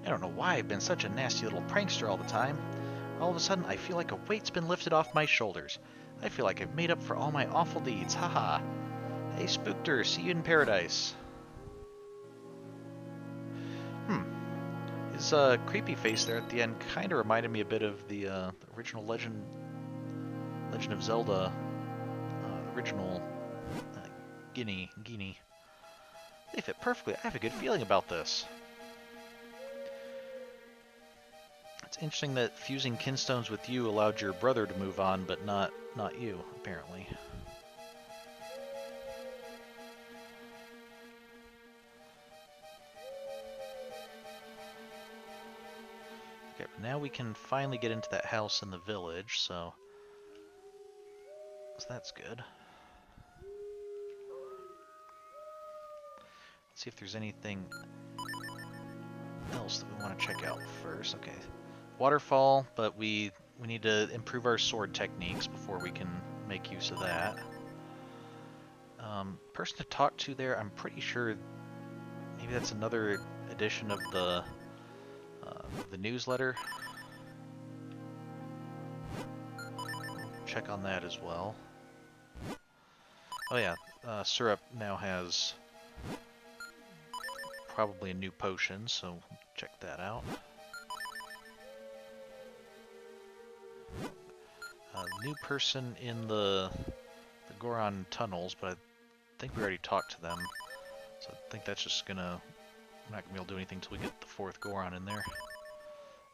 Speaker 1: I don't know why I've been such a nasty little prankster all the time. All of a sudden, I feel like a weight's been lifted off my shoulders. I feel like I've made up for all my awful deeds. Haha. Hey, Spookter, see you in paradise. His creepy face there at the end kind of reminded me a bit of the original Legend of Zelda, original Guinea. They fit perfectly. I have a good feeling about this. It's interesting that fusing Kinstones with you allowed your brother to move on, but not you, apparently. Okay, now we can finally get into that house in the village, so that's good. Let's see if there's anything else that we want to check out first. Okay, waterfall, but we need to improve our sword techniques before we can make use of that. Person to talk to there, I'm pretty sure maybe that's another edition of the newsletter. Check on that as well. Oh yeah, Syrup now has probably a new potion, so check that out. New person in the Goron tunnels, but I think we already talked to them, so I think that's just gonna... We're not gonna be able to do anything until we get the 4th Goron in there.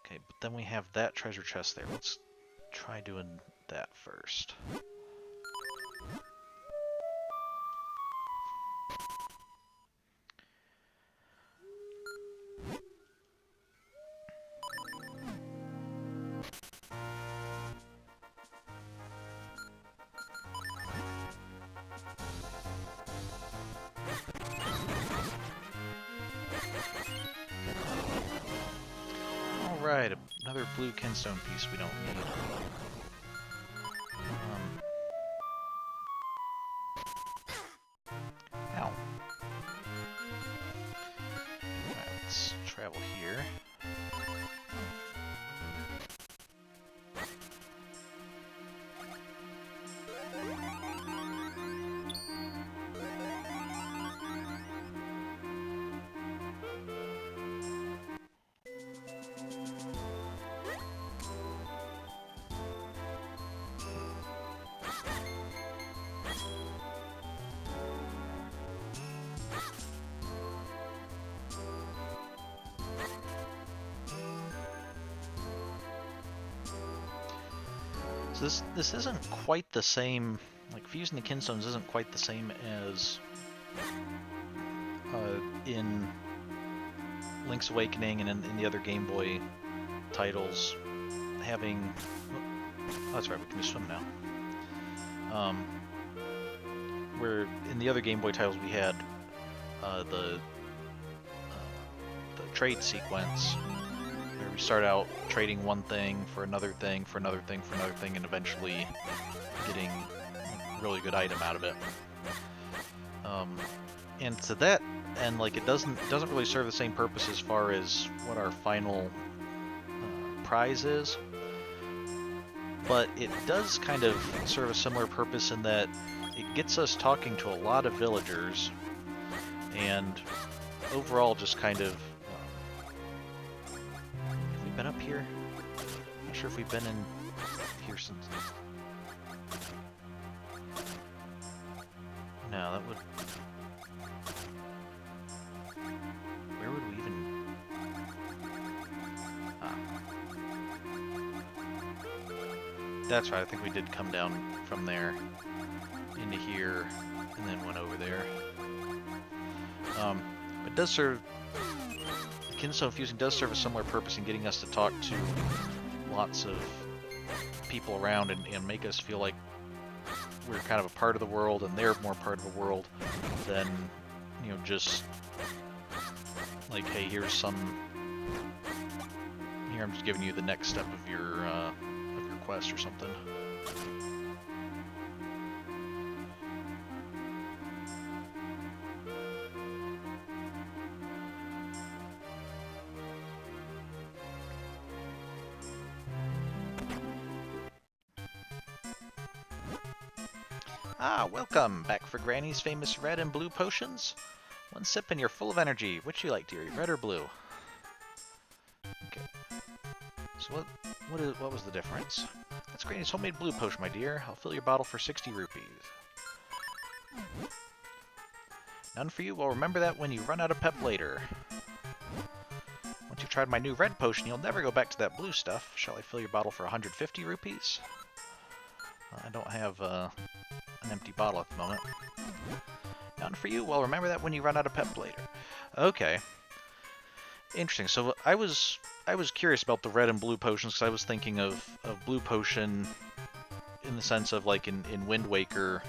Speaker 1: Okay, but then we have that treasure chest there. Let's try doing that first. Alright, another blue Kinstone piece we don't need. Ow. Alright, let's travel here. So this isn't quite the same, like fusing the Kinstones isn't quite the same as in Link's Awakening and in the other Game Boy titles, having... Oh, that's right, we can just swim now. Where in the other Game Boy titles we had the trade sequence, where we start out trading one thing for another thing, for another thing, for another thing, and eventually getting a really good item out of it. And to that end, like, it doesn't really serve the same purpose as far as what our final prize is, but it does kind of serve a similar purpose in that it gets us talking to a lot of villagers, and overall just kind of... have we been up here? I'm not sure if we've been in here since... No, that would... Where would we even... Ah. That's right, I think we did come down from there into here and then went over there. But it does serve... Kinstone fusing does serve a similar purpose in getting us to talk to lots of people around and make us feel like we're kind of a part of the world and they're more part of the world than, you know, just like, hey, here's some... Here, I'm just giving you the next step of your quest or something. Ah, welcome! Back for Granny's famous red and blue potions? One sip and you're full of energy. Which you like, dearie, red or blue? Okay. So what was the difference? That's Granny's homemade blue potion, my dear. I'll fill your bottle for 60 rupees. None for you? Well, remember that when you run out of pep later. Once you've tried my new red potion, you'll never go back to that blue stuff. Shall I fill your bottle for 150 rupees? I don't have an empty bottle at the moment. None for you? Well, remember that when you run out of pep later. Okay. Interesting. So I was curious about the red and blue potions because I was thinking of blue potion in the sense of like in Wind Waker,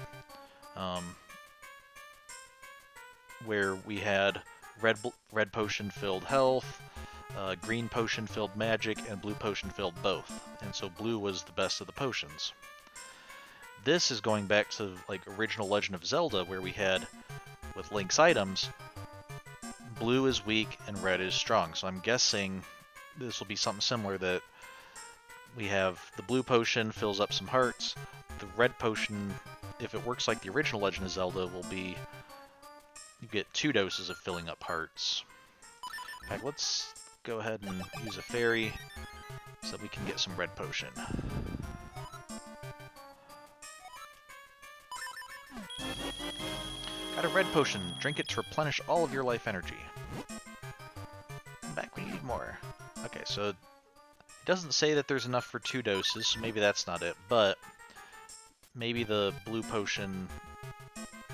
Speaker 1: where we had red potion filled health, green potion filled magic, and blue potion filled both. And so blue was the best of the potions. This is going back to like original Legend of Zelda, where we had, with Link's items, blue is weak and red is strong. So I'm guessing this will be something similar, that we have the blue potion fills up some hearts. The red potion, if it works like the original Legend of Zelda, will be you get 2 doses of filling up hearts. In fact, let's go ahead and use a fairy so that we can get some red potion. Got a red potion. Drink it to replenish all of your life energy. Come back when you need more. Okay, so it doesn't say that there's enough for 2 doses, so maybe that's not it, but maybe the blue potion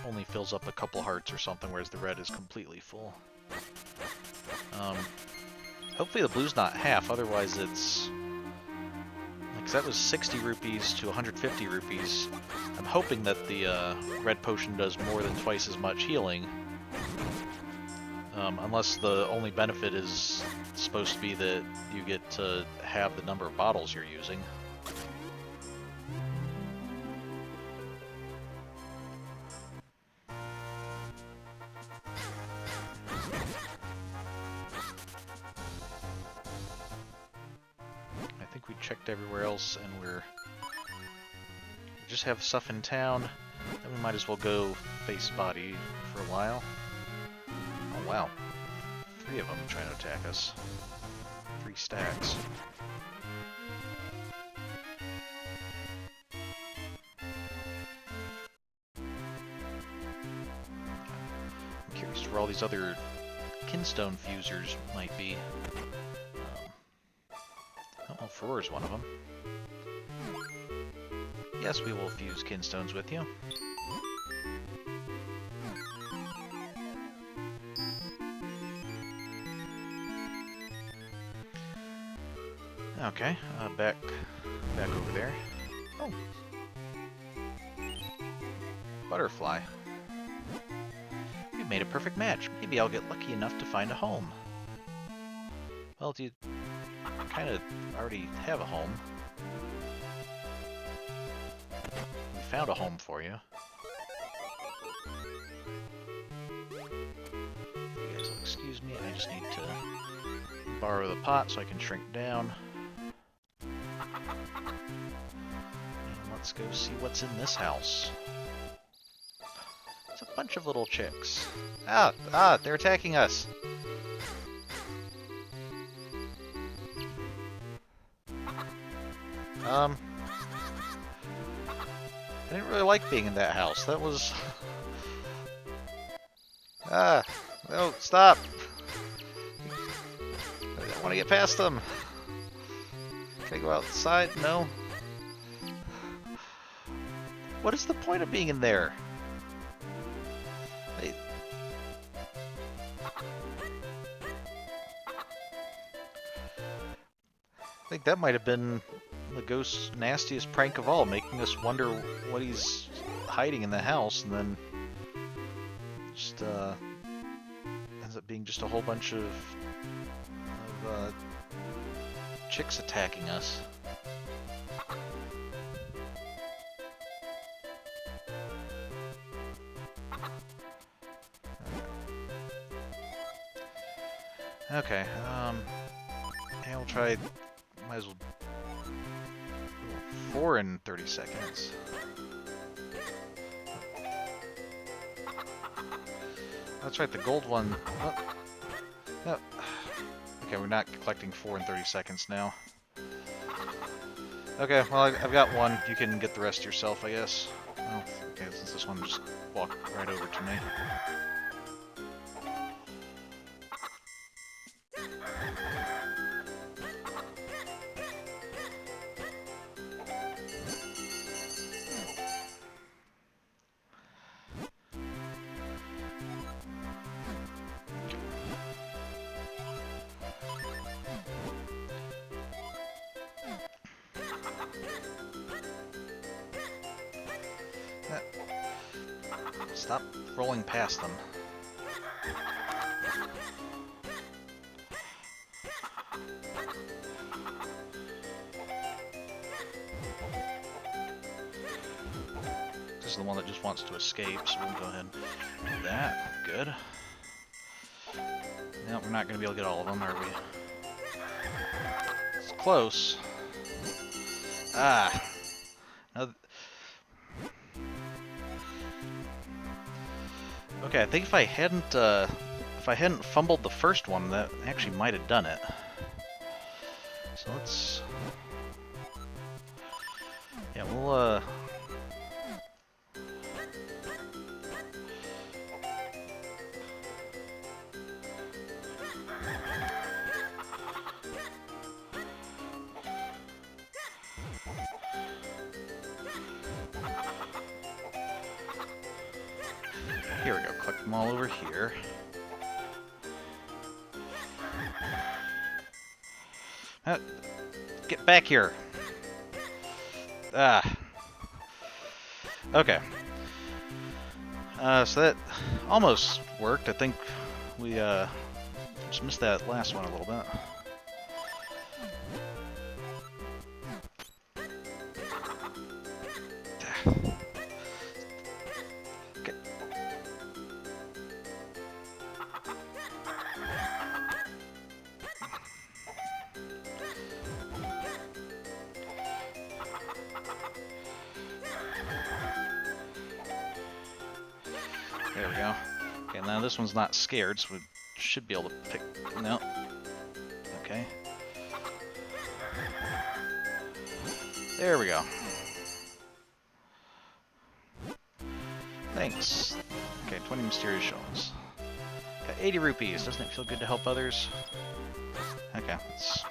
Speaker 1: only fills up a couple hearts or something, whereas the red is completely full. Hopefully the blue's not half, otherwise it's... Like, that was 60 rupees to 150 rupees. I'm hoping that the red potion does more than twice as much healing. Unless the only benefit is supposed to be that you get to have the number of bottles you're using. checked everywhere else, and we just have stuff in town. Then we might as well go face body for a while. Oh wow. 3 of them trying to attack us. 3 stacks. I'm curious where all these other Kinstone fusers might be. Oh, Farore's one of them. Yes, we will fuse Kinstones with you. Okay, back over there. Oh, butterfly. We've made a perfect match. Maybe I'll get lucky enough to find a home. Well, you kind of already have a home. We found a home for you. You guys will excuse me. I just need to borrow the pot so I can shrink down. And let's go see what's in this house. It's a bunch of little chicks. They're attacking us. I didn't really like being in that house. That was... no, stop! I don't want to get past them. Can I go outside? No. What is the point of being in there? I think that might have been the ghost's nastiest prank of all, making us wonder what he's hiding in the house, and then just ends up being just a whole bunch of chicks attacking us. Okay, yeah, we'll try, might as well, 4 in 30 seconds. That's right, the gold one, no. Okay, we're not collecting 4 in 30 seconds now. Okay, well, I've got one, you can get the rest yourself, I guess. Oh, okay, since this one just walked right over to me. Stop rolling past them. This is the one that just wants to escape, so we'll go ahead and do that. Good. No, we're not going to be able to get all of them, are we? It's close. Ah. Now, okay, I think if I hadn't fumbled the first one, that actually might have done it. So let's... yeah, we'll, here we go, collect them all over here. Get back here! Ah. Okay. So that almost worked. I think we just missed that last one a little bit. Okay. There we go. Okay, now this one's not scared, so we should be able to pick... No. Okay. There we go. Thanks. Okay, 20 mysterious shawls. Got 80 rupees. Doesn't it feel good to help others? Okay, let's...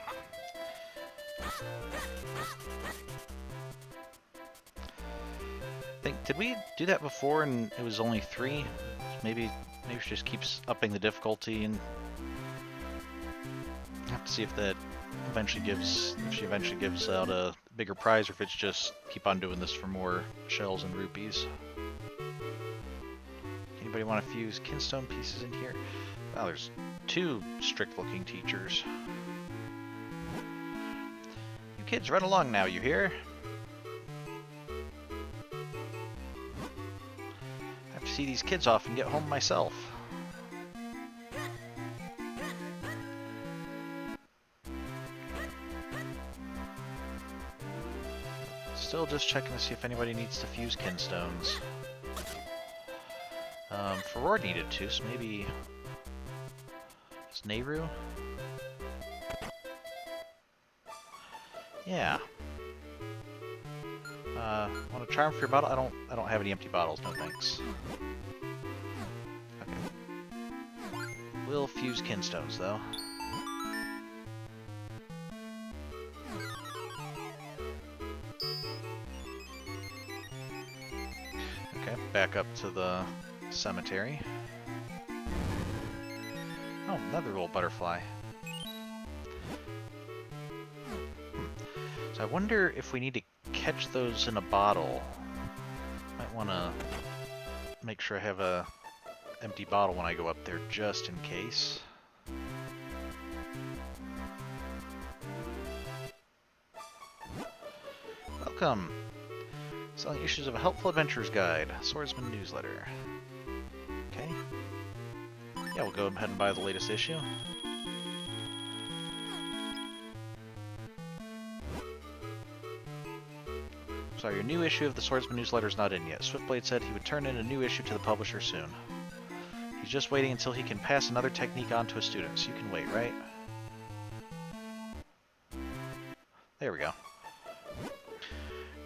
Speaker 1: Did we do that before and it was only 3? Maybe she just keeps upping the difficulty, and have to see if that eventually gives, if she eventually gives out a bigger prize, or if it's just keep on doing this for more shells and rupees. Anybody want to fuse Kinstone pieces in here? Wow, there's 2 strict-looking teachers. You kids, run along now, you hear? I have to see these kids off and get home myself. Still just checking to see if anybody needs to fuse Kinstones. Ferror needed to, so maybe... It's Nehru? Yeah. Want a charm for your bottle? I don't have any empty bottles, no thanks. Okay. We'll fuse Kinstones, though. Okay, back up to the cemetery. Oh, another little butterfly. So I wonder if we need to catch those in a bottle. Might want to make sure I have a empty bottle when I go up there, just in case. Welcome! Selling issues of a Helpful Adventurer's Guide, Swordsman newsletter. Okay. Yeah, we'll go ahead and buy the latest issue. Sorry, your new issue of the Swordsman newsletter is not in yet. Swiftblade said he would turn in a new issue to the publisher soon. He's just waiting until he can pass another technique on to his students. You can wait, right? There we go.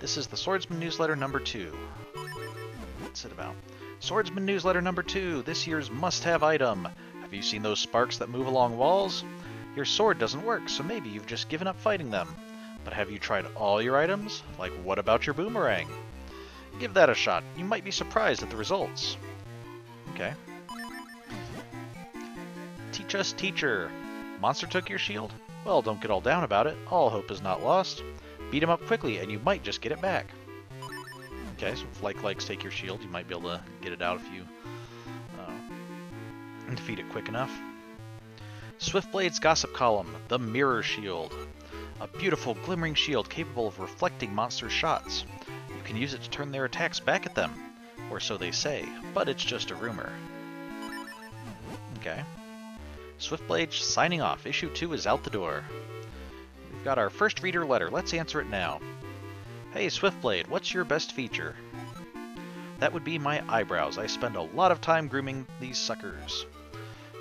Speaker 1: This is the Swordsman newsletter number 2. What's it about? Swordsman newsletter number 2, this year's must-have item. Have you seen those sparks that move along walls? Your sword doesn't work, so maybe you've just given up fighting them. But have you tried all your items? Like, what about your boomerang? Give that a shot. You might be surprised at the results. Okay. Teach us, teacher. Monster took your shield? Well, don't get all down about it. All hope is not lost. Beat him up quickly, and you might just get it back. Okay, so if likes take your shield, you might be able to get it out if you defeat it quick enough. Swiftblade's Gossip Column, the Mirror Shield. A beautiful, glimmering shield capable of reflecting monsters' shots. You can use it to turn their attacks back at them, or so they say, but it's just a rumor. Okay. Swiftblade signing off. Issue 2 is out the door. We've got our first reader letter. Let's answer it now. Hey, Swiftblade, what's your best feature? That would be my eyebrows. I spend a lot of time grooming these suckers.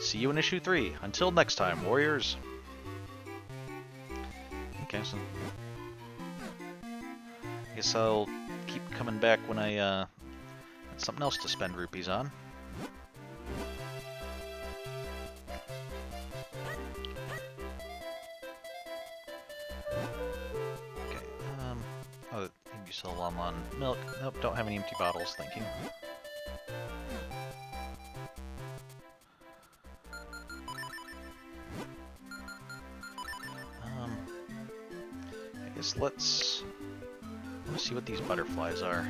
Speaker 1: See you in issue 3. Until next time, warriors. Okay, so I guess I'll keep coming back when I have something else to spend rupees on. Okay, oh, you sell Lon milk. Nope, don't have any empty bottles, thank you. Let's see what these butterflies are.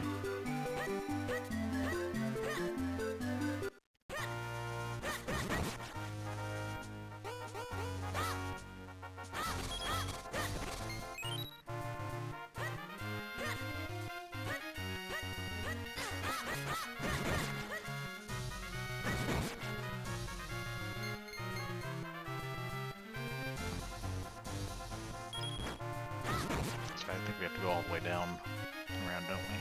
Speaker 1: I think we have to go all the way down and around, don't we?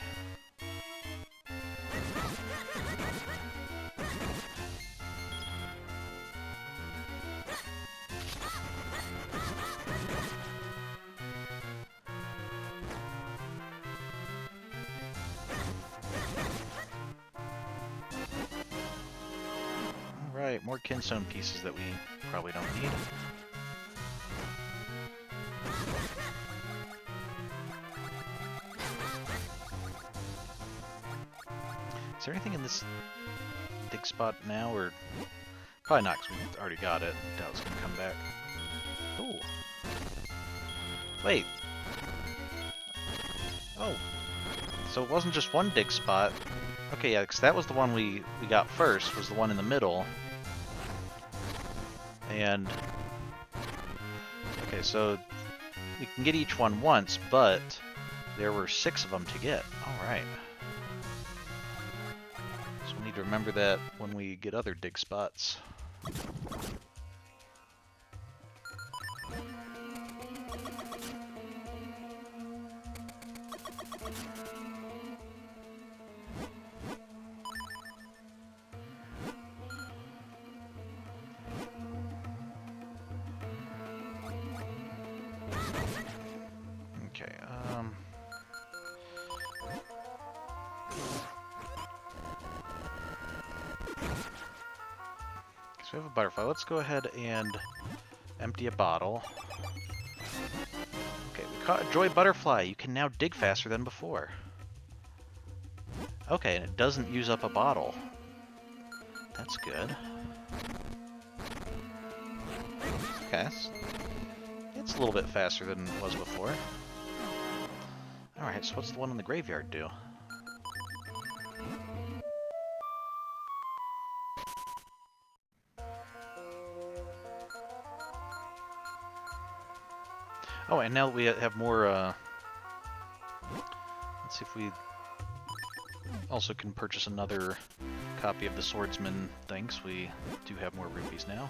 Speaker 1: Alright, more Kinstone pieces that we probably don't need. Is there anything in this dig spot now, or... Probably not, because we already got it. I doubt it's going to come back. Ooh. Wait. Oh. So it wasn't just one dig spot. Okay, yeah, because that was the one we got first, was the one in the middle. And... Okay, so we can get each one once, but there were 6 of them to get. Alright. So we need to remember that when we get other dig spots. Okay, so we have a butterfly. Let's go ahead and empty a bottle. Okay, we caught a joy butterfly. You can now dig faster than before. Okay, and it doesn't use up a bottle. That's good. Okay, it's a little bit faster than it was before. Alright, so what's the one in the graveyard do? Oh, and now that we have more, let's see if we also can purchase another copy of the Swordsman thing, 'cause we do have more rupees now.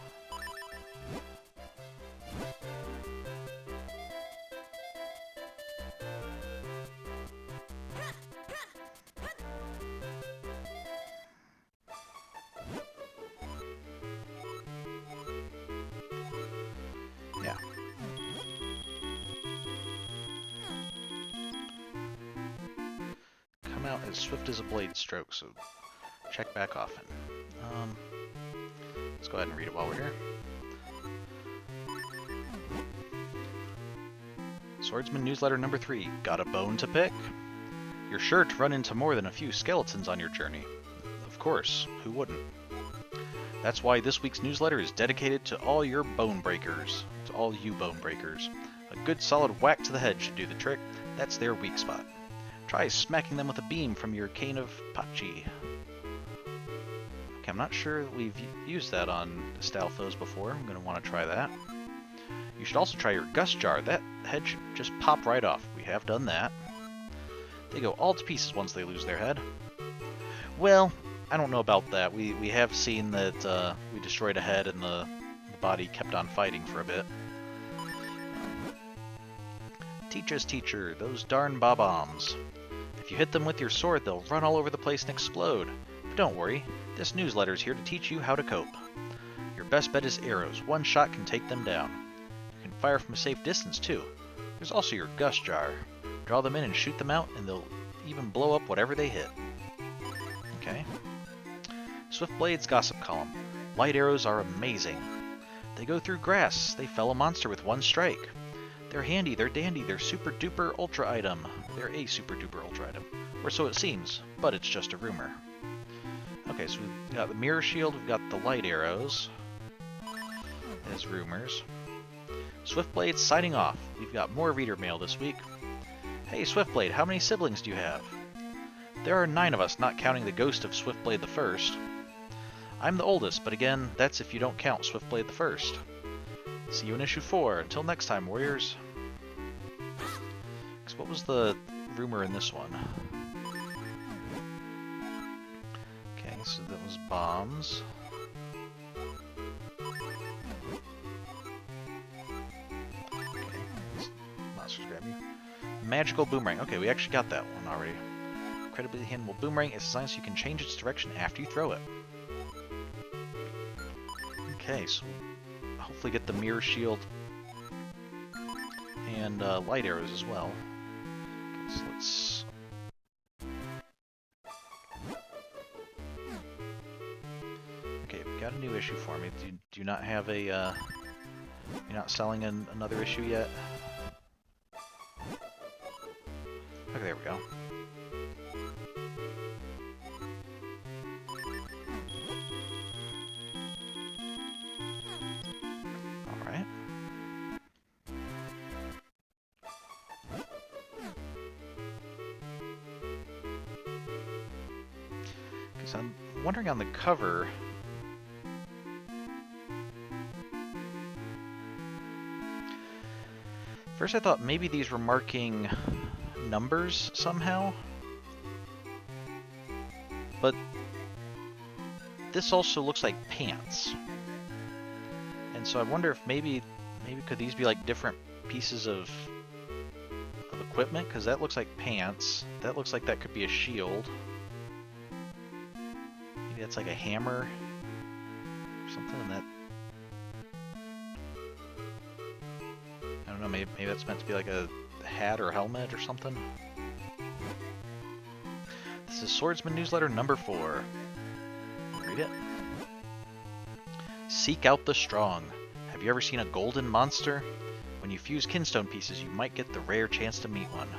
Speaker 1: Yeah. Come out as swift as a blade stroke, so check back often. Let's go ahead and read it while we're here. Swordsman Newsletter number 3. Got a bone to pick? You're sure to run into more than a few skeletons on your journey. Of course, who wouldn't? That's why this week's newsletter is dedicated to all your bone breakers. To all you bone breakers. A good solid whack to the head should do the trick. That's their weak spot. Try smacking them with a beam from your cane of Pachi. Okay, I'm not sure that we've used that on Stalfos before. I'm going to want to try that. You should also try your Gust Jar. That head should just pop right off. We have done that. They go all to pieces once they lose their head. Well, I don't know about that. We have seen that we destroyed a head and the body kept on fighting for a bit. Teach us, teacher, those darn bob-ombs. If you hit them with your sword, they'll run all over the place and explode. But don't worry, this newsletter's here to teach you how to cope. Your best bet is arrows. One shot can take them down. You can fire from a safe distance, too. There's also your Gust Jar. Draw them in and shoot them out, and they'll even blow up whatever they hit. Okay. Swift Blade's Gossip Column. Light arrows are amazing. They go through grass. They fell a monster with one strike. They're handy, they're dandy, they're super duper ultra item. They're a super duper ultra item. Or so it seems, but it's just a rumor. Okay, so we've got the mirror shield, we've got the light arrows as rumors. Swiftblade's signing off. We've got more reader mail this week. Hey Swiftblade, how many siblings do you have? There are 9 of us, not counting the ghost of Swiftblade the First. I'm the oldest, but again, that's if you don't count Swiftblade the First. See you in issue 4. Until next time, warriors. So what was the rumor in this one? Okay, so that was bombs. Okay, monsters grab you. Magical boomerang. Okay, we actually got that one already. Incredibly handleable boomerang is designed so you can change its direction after you throw it. Okay, so hopefully get the mirror shield and light arrows as well. Okay, so let's... Okay, got a new issue for me. Do you not have a, you're not selling another issue yet? Okay, there we go. Alright. Because I'm wondering on the cover... First I thought maybe these were marking numbers somehow, but this also looks like pants. And so I wonder if maybe could these be like different pieces of equipment? Because that looks like pants. That looks like that could be a shield. Maybe that's like a hammer or something in that. I don't know, maybe that's meant to be like a hat or helmet or something. This is Swordsman Newsletter number 4. Read it. Seek out the strong. Have you ever seen a golden monster? When you fuse Kinstone pieces, you might get the rare chance to meet one.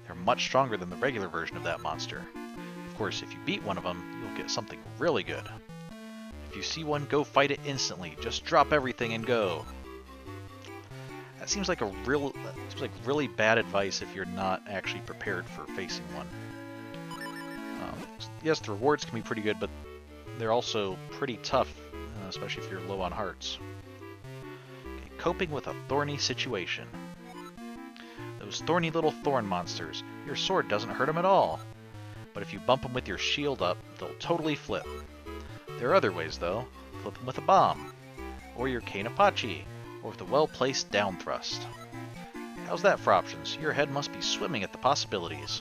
Speaker 1: They're much stronger than the regular version of that monster. Of course, if you beat one of them, you'll get something really good. If you see one, go fight it instantly. Just drop everything and go. That seems like really bad advice if you're not actually prepared for facing one. Yes, the rewards can be pretty good, but they're also pretty tough, especially if you're low on hearts. Okay, coping with a thorny situation. Those thorny little thorn monsters. Your sword doesn't hurt them at all. But if you bump them with your shield up, they'll totally flip. There are other ways, though. Flip them with a bomb. Or your cane apache. Or with a well-placed down thrust. How's that for options? Your head must be swimming at the possibilities.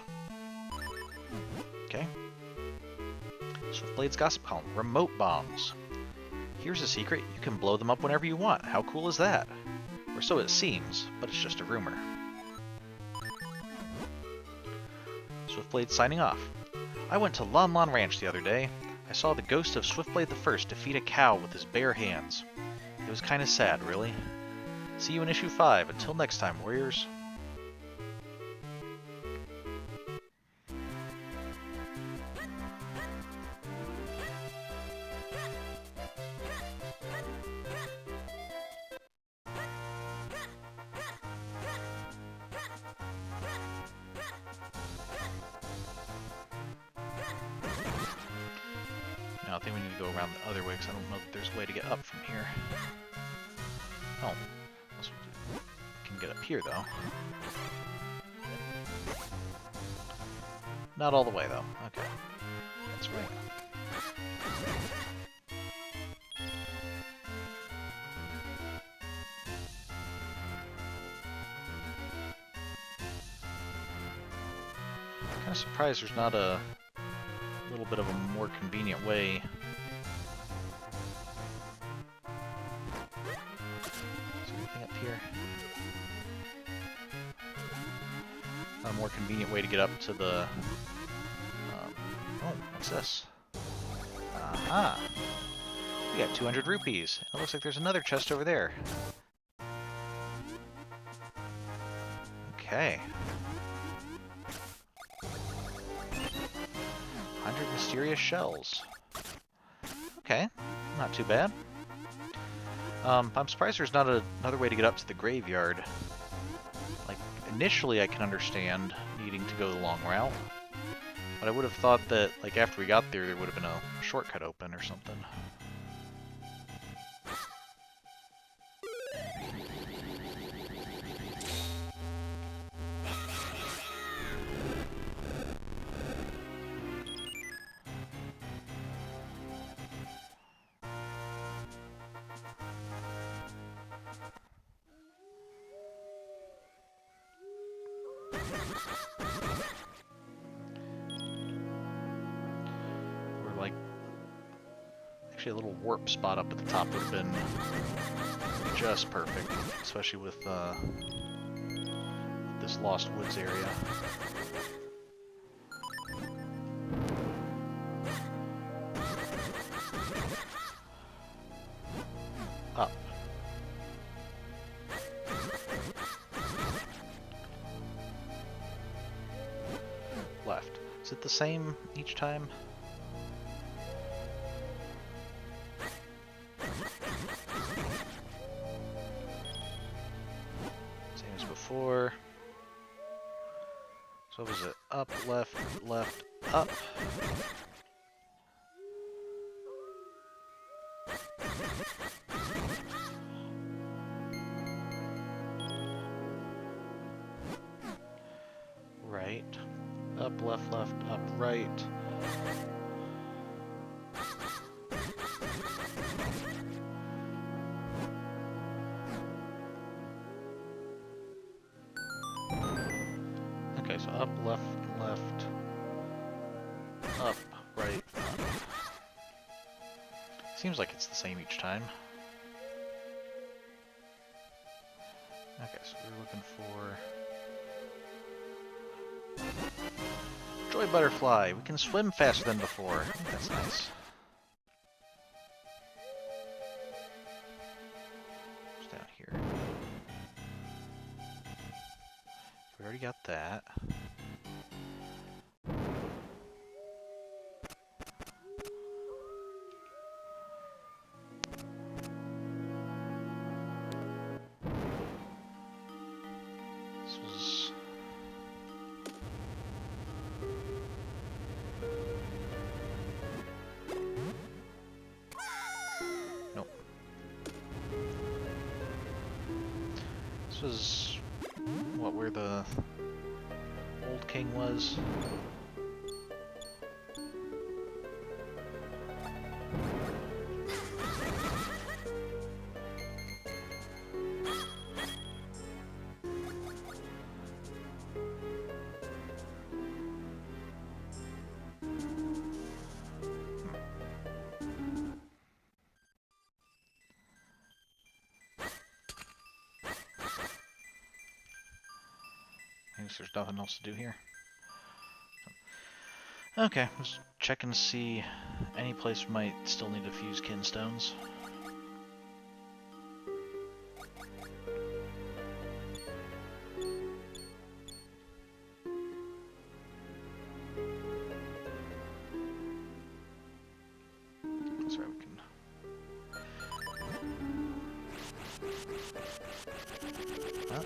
Speaker 1: Okay. Swiftblade's Gossip Column. Remote bombs. Here's a secret. You can blow them up whenever you want. How cool is that? Or so it seems, but it's just a rumor. Swiftblade signing off. I went to Lon Lon Ranch the other day. I saw the ghost of Swiftblade I defeat a cow with his bare hands. It was kind of sad, really. See you in issue 5. Until next time, warriors. Now I think we need to go around the other way because I don't know that there's a way to get up from here. Oh, unless we can get up here though. Not all the way though. Okay, that's right. I'm kind of surprised there's not a little bit of a more convenient way. Is there anything up here? A more convenient way to get up to the... oh, what's this? Aha! We got 200 rupees. It looks like there's another chest over there. Okay. 100 mysterious shells. Okay, not too bad. I'm surprised there's not another way to get up to the graveyard. Like, initially I can understand needing to go the long route, but I would have thought that, like, after we got there would have been a shortcut open or something. Actually, a little warp spot up at the top would have been just perfect, especially with this Lost Woods area. Is it the same each time? Same as before. So what was it? Up, left, left, up. Right. Up, left, left, up, right. Okay, so up, left, left, up, right, up. Seems like it's the same each time. Okay, so we're looking for Joy Butterfly. We can swim faster than before. That's nice. What's down here? We already got that. This was... Nope. This was... what, where the old king was? I guess there's nothing else to do here. Okay, just checking to see any place we might still need to fuse Kinstones. That's right, we can... Huh?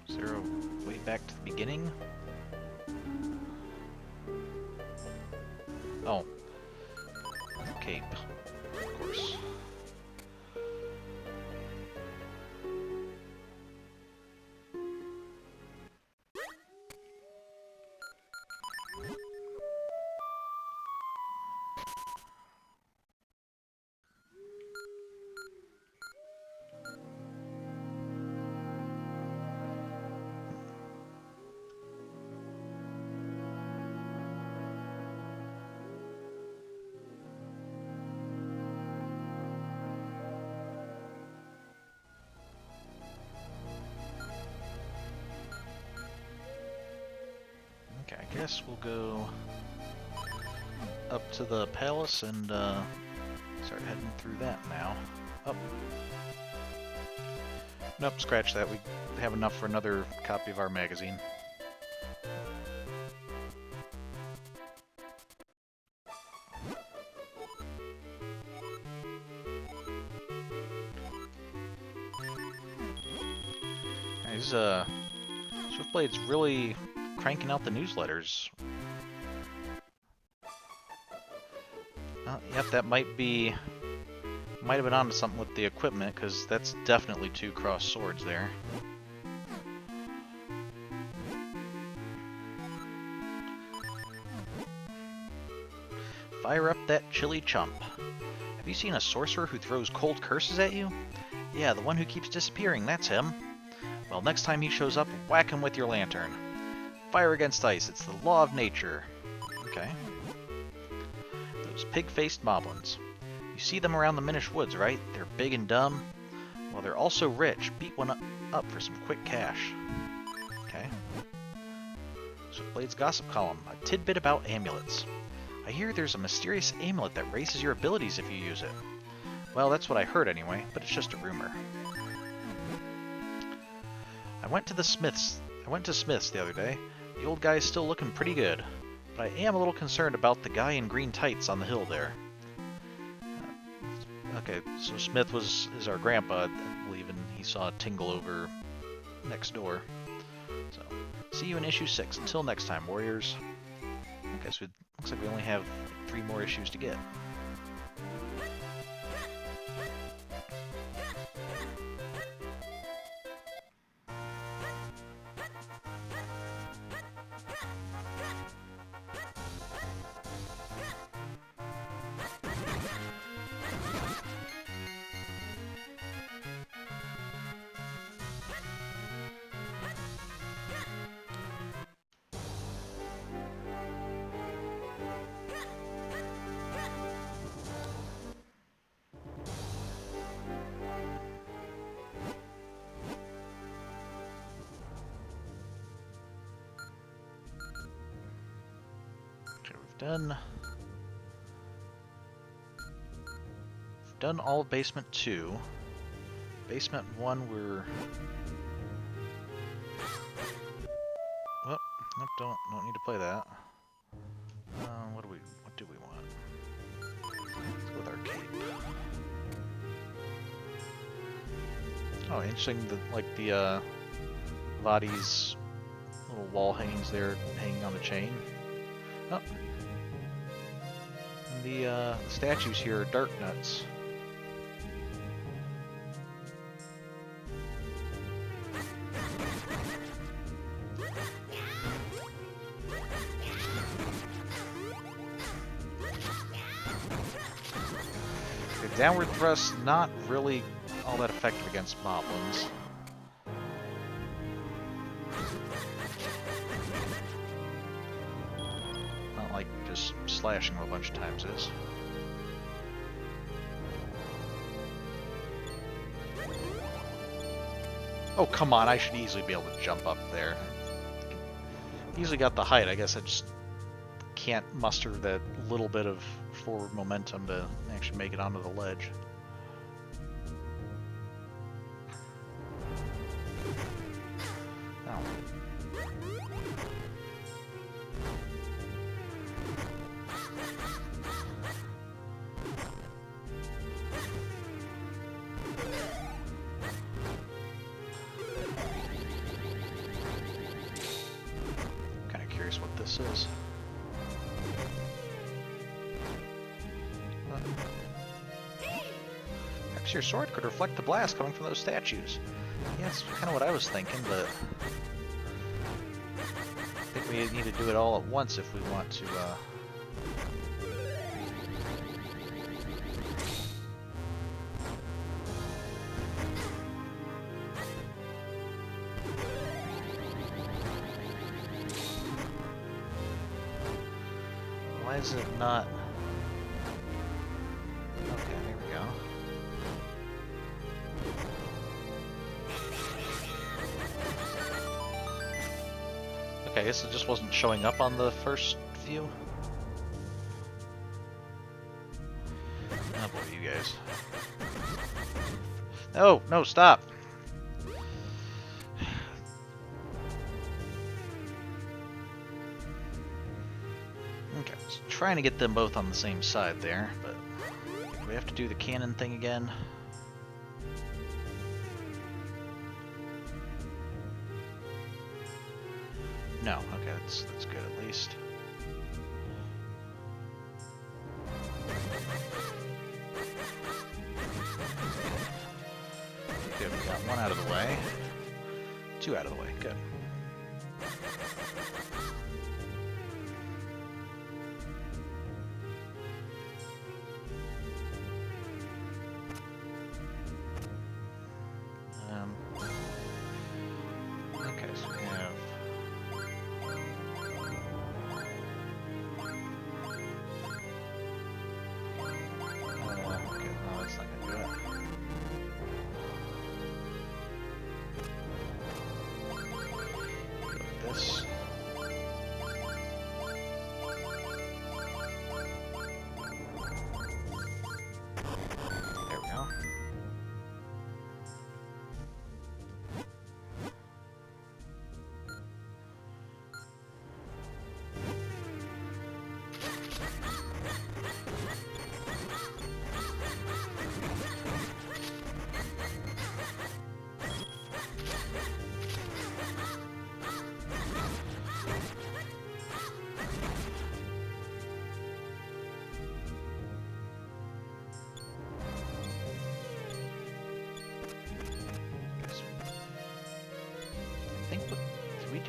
Speaker 1: Is there a way back to the beginning? Oh. Cape. Of course. Okay, I guess we'll go up to the palace and start heading through that now. Up. Nope, scratch that. We have enough for another copy of our magazine. These Swiftblade's really cranking out the newsletters. Yep, that might have been onto something with the equipment, because that's definitely 2 crossed swords there. Fire up that chilly chump. Have you seen a sorcerer who throws cold curses at you? Yeah, the one who keeps disappearing, that's him. Well, next time he shows up, whack him with your lantern. Fire against ice, it's the law of nature. Okay. Those pig-faced moblins. You see them around the Minish Woods, right? They're big and dumb. Well, they're also rich. Beat one up for some quick cash. Okay. Swiftblade's gossip column. A tidbit about amulets. I hear there's a mysterious amulet that raises your abilities if you use it. Well, that's what I heard anyway, but it's just a rumor. I went to Smith's the other day. The old guy is still looking pretty good, but I am a little concerned about the guy in green tights on the hill there. Okay, so Smith is our grandpa, I believe, and he saw Tingle over next door. So, see you in issue 6. Until next time, warriors. Okay, so it looks like we only have 3 more issues to get. We've done all of Basement 2. Basement 1 we're... Well, nope, don't need to play that. What do we want? Let's go with our cape. Oh, interesting, the Vadi's little wall hangings there hanging on the chain. Oh. The statues here are dark nuts. The downward thrust, not really all that effective against moblins. Not like just slashing them a bunch of times is. Oh, come on, I should easily be able to jump up there. Easily got the height, I guess I just can't muster that little bit of forward momentum to actually make it onto the ledge. Oh. Kind of curious what this is. Perhaps your sword could reflect the blast coming from those statues. Yeah, that's kind of what I was thinking, but I think we need to do it all at once if we want to, Why is it not... Okay, there we go. Okay, I guess it just wasn't showing up on the first view. Oh boy, you guys. No, no, stop! Okay, so trying to get them both on the same side there, but do we have to do the cannon thing again? No, okay, that's good at least. Good, we got 1 out of the way. 2 out of the way, good. Okay, so we have... okay, no, that's not gonna do it. Go with this.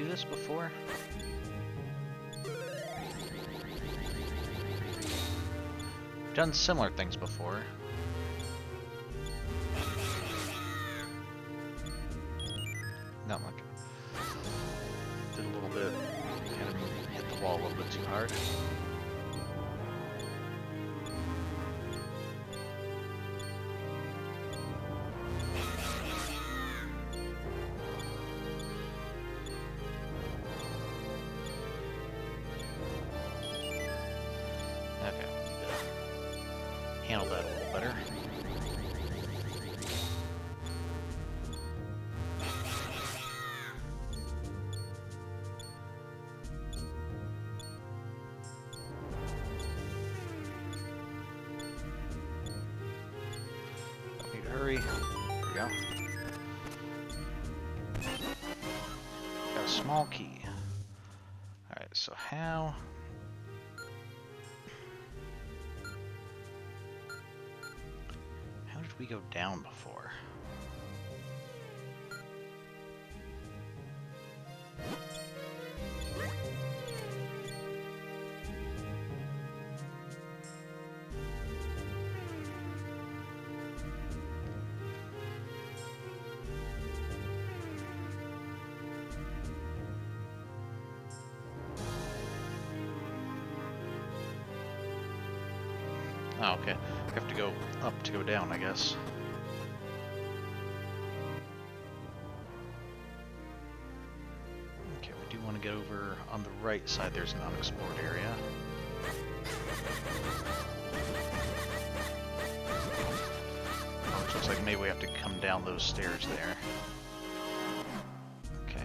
Speaker 1: do this before? I've done similar things before. No, okay. Did a little bit, kind of hit the wall a little bit too hard. Okay, we need to handle that a little better. Hurry. There we go. Got a small key. Alright, so how did we go down before? Oh, okay. We have to go up to go down, I guess. Okay, we do want to get over on the right side. There's an unexplored area. Which looks like maybe we have to come down those stairs there. Okay.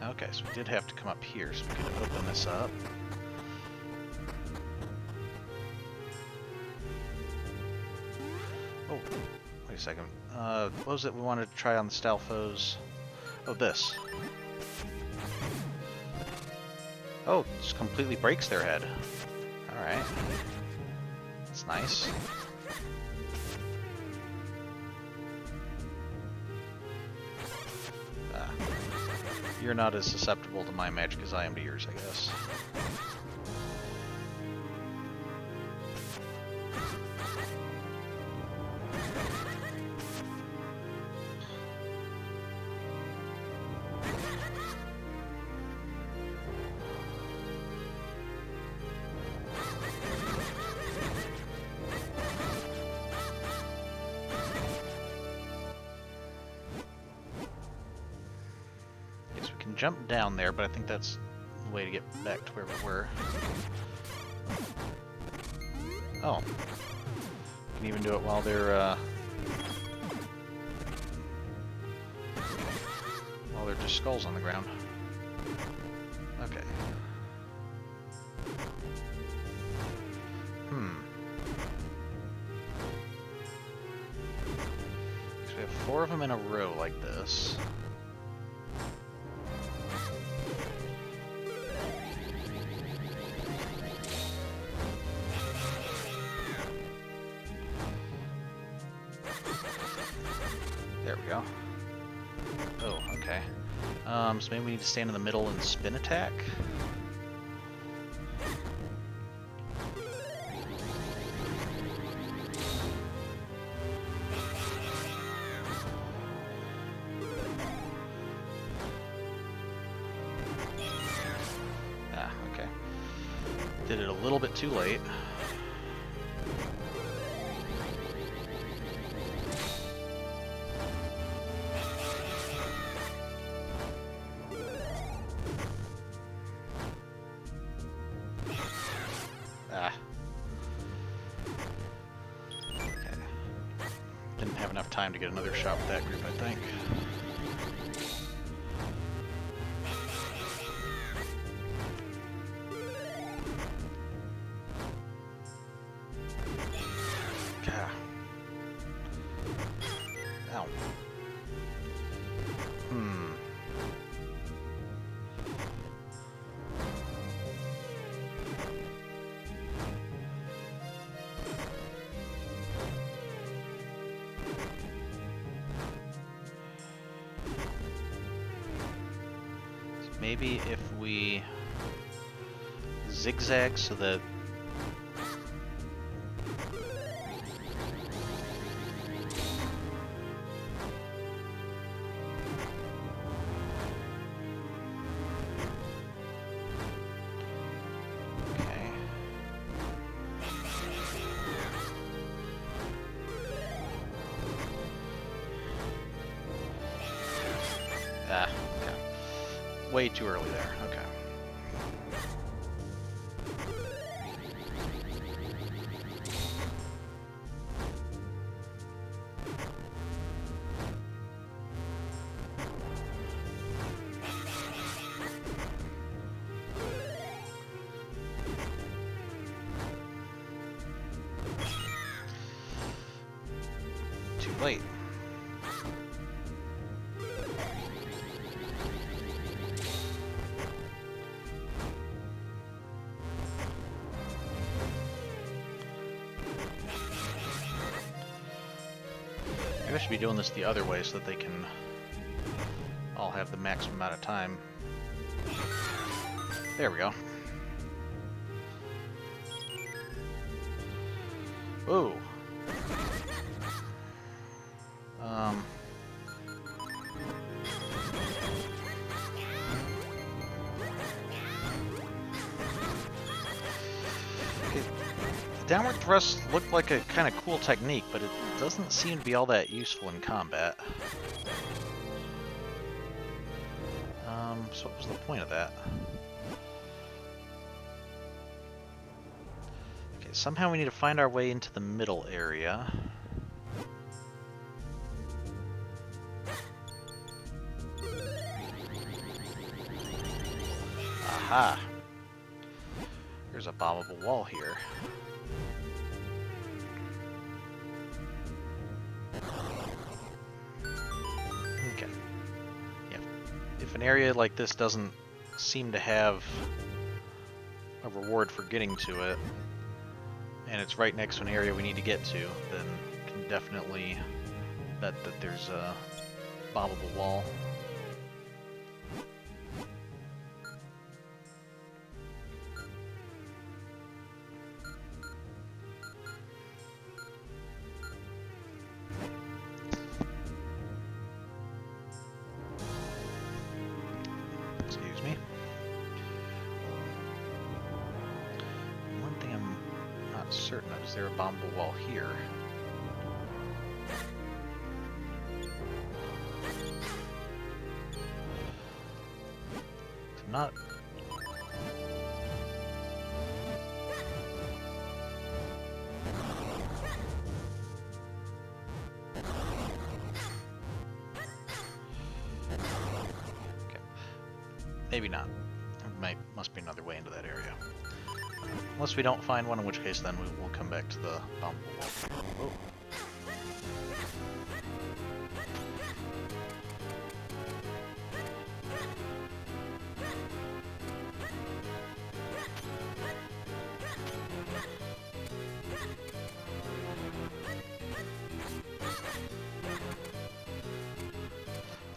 Speaker 1: Okay, so we did have to come up here, so we could open this up. Oh, wait a second. What was it we wanted to try on the Stalfos? Oh, this. Oh, it just completely breaks their head. Alright. That's nice. You're not as susceptible to my magic as I am to yours, I guess. Jump down there, but I think that's the way to get back to where we were. Oh. You can even do it while they're just skulls on the ground. Okay. So we have 4 of them in a row like this. There we go. Oh, okay. So maybe we need to stand in the middle and spin attack? Ah, okay. Did it a little bit too late. Time to get another shot with that group, I think. Gah. Ow. maybe if we zigzag so that... Okay. Ah, okay. Way too early there. Okay. Too late. Maybe I should be doing this the other way so that they can all have the maximum amount of time. There we go. Whoa. Okay. Downward thrust looked like a kind of cool technique, but it doesn't seem to be all that useful in combat. So what was the point of that? Okay, somehow we need to find our way into the middle area. Aha! There's a bombable wall here. Okay. Yeah. If an area like this doesn't seem to have a reward for getting to it, and it's right next to an area we need to get to, then we can definitely bet that there's a bombable wall. Excuse me. One thing I'm not certain of, is there a bombable wall here? I'm not... Okay. Maybe not. There must be another way into that area. Unless we don't find one, in which case then we'll come back to the bombable wall. Oh.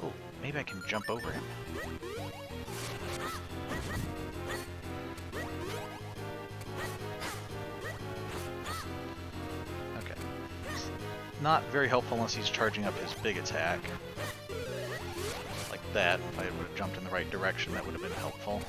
Speaker 1: Oh, maybe I can jump over him. Okay. It's not very helpful unless he's charging up his big attack. Like that. If I would have jumped in the right direction, that would have been helpful.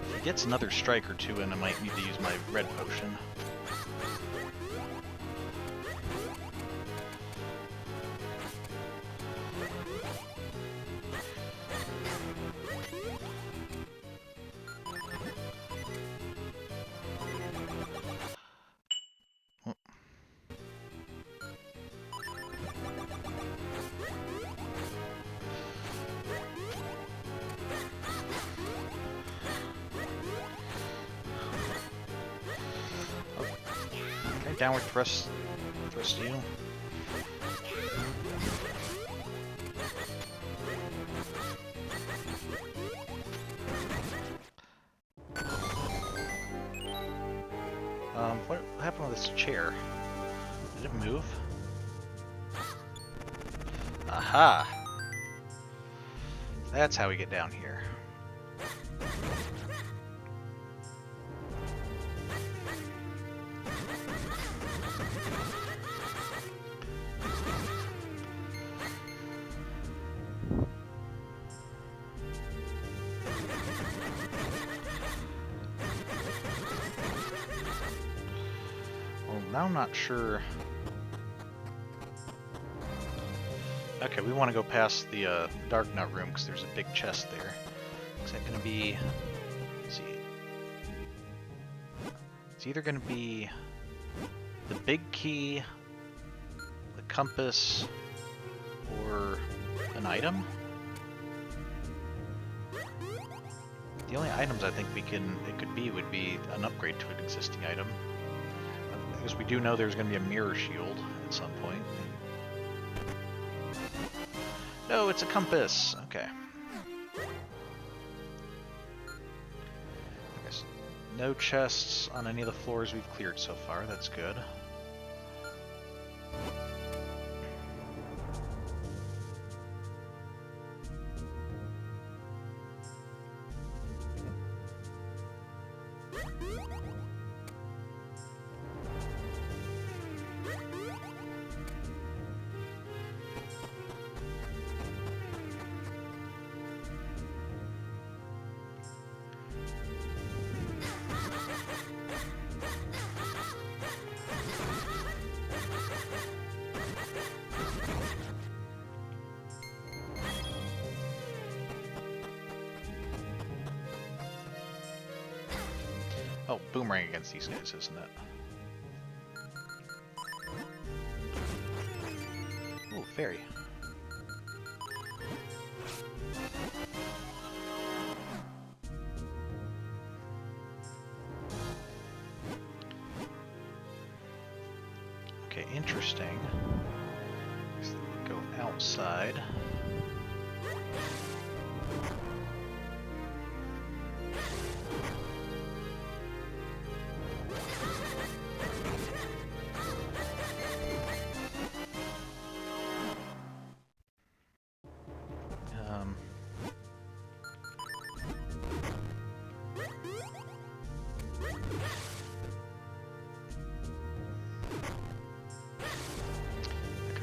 Speaker 1: If he gets another strike or two in, I might need to use my red potion. downward thrust you. What happened with this chair? Did it move? Aha! That's how we get down here. Well, now I'm not sure. Okay, we want to go past the Dark Nut room because there's a big chest there. Is that going to be... Let's see. It's either going to be the big key, the compass, or an item. The only items I think it could be would be an upgrade to an existing item. I guess we do know there's going to be a mirror shield at some point. No, it's a compass. Okay. I guess no chests on any of the floors we've cleared so far. That's good. Oh, boomerang against these guys, isn't it? Ooh, fairy. Okay, interesting. Let's go outside.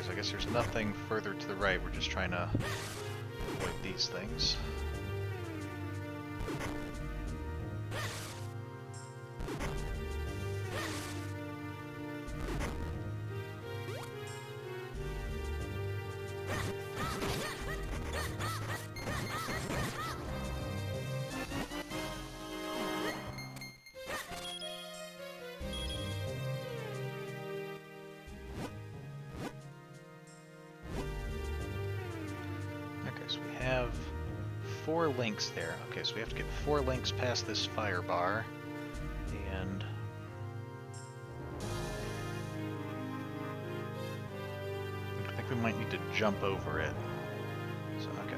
Speaker 1: I guess there's nothing further to the right. We're just trying to avoid these things. So we have 4 links there. Okay, so we have to get 4 links past this fire bar, and I think we might need to jump over it. So, okay.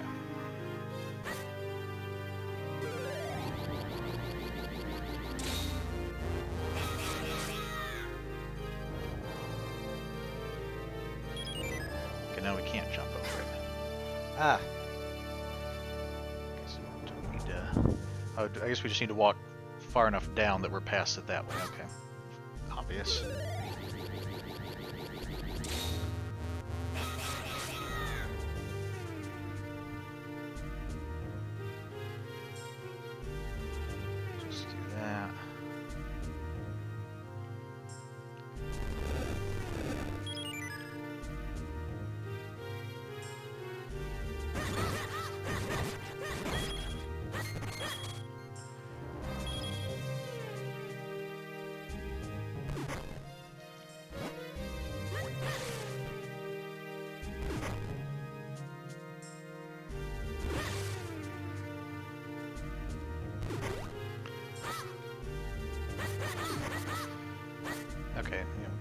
Speaker 1: Okay, now we can't jump over it. Ah! Oh, I guess we just need to walk far enough down that we're past it that way. Okay. Obvious. Just do that.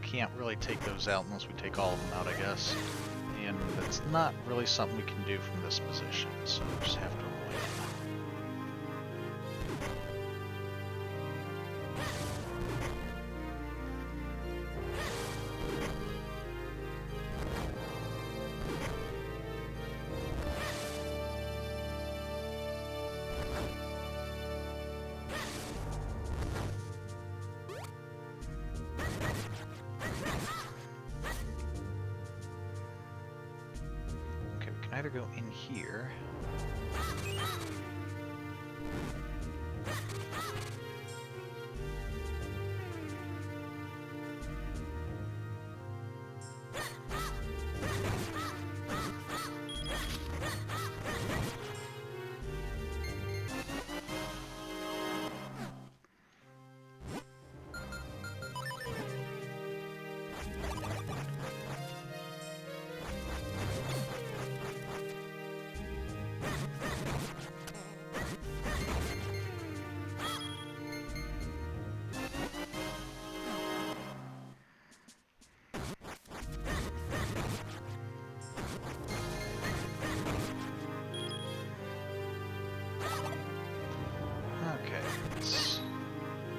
Speaker 1: can't really take those out unless we take all of them out, I guess. And that's not really something we can do from this position, so we just have to avoid it. Either go in here.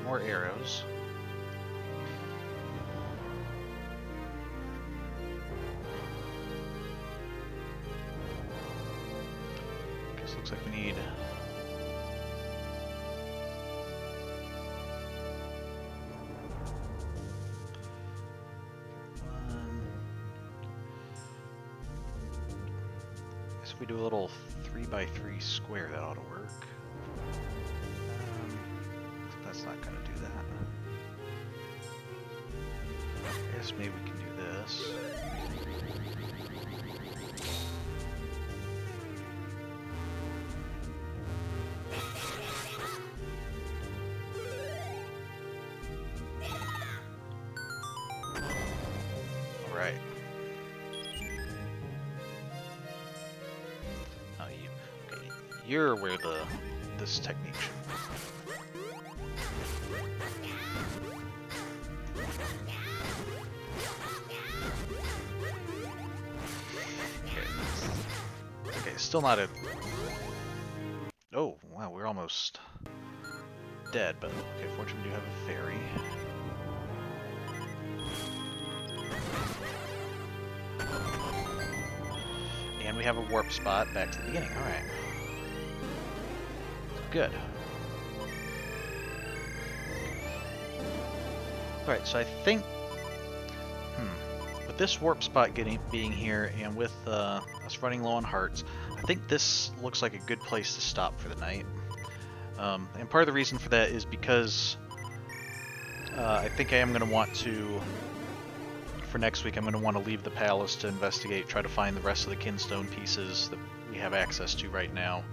Speaker 1: More arrows. Guess looks like we need one. Guess if we do a little 3x3 square, that ought to work. That's not going to do that. I guess maybe we can do this. All right. Oh, okay, you're where this technique should. Still not a... Oh, wow, we're almost dead, but okay, fortunately we do have a fairy. And we have a warp spot back to the beginning, alright. Good. Alright, so I think... With this warp spot being here, and with us running low on hearts, I think this looks like a good place to stop for the night. And part of the reason for that is because I think I am going to want to, for next week, I'm going to want to leave the palace to investigate, try to find the rest of the Kinstone pieces that we have access to right now,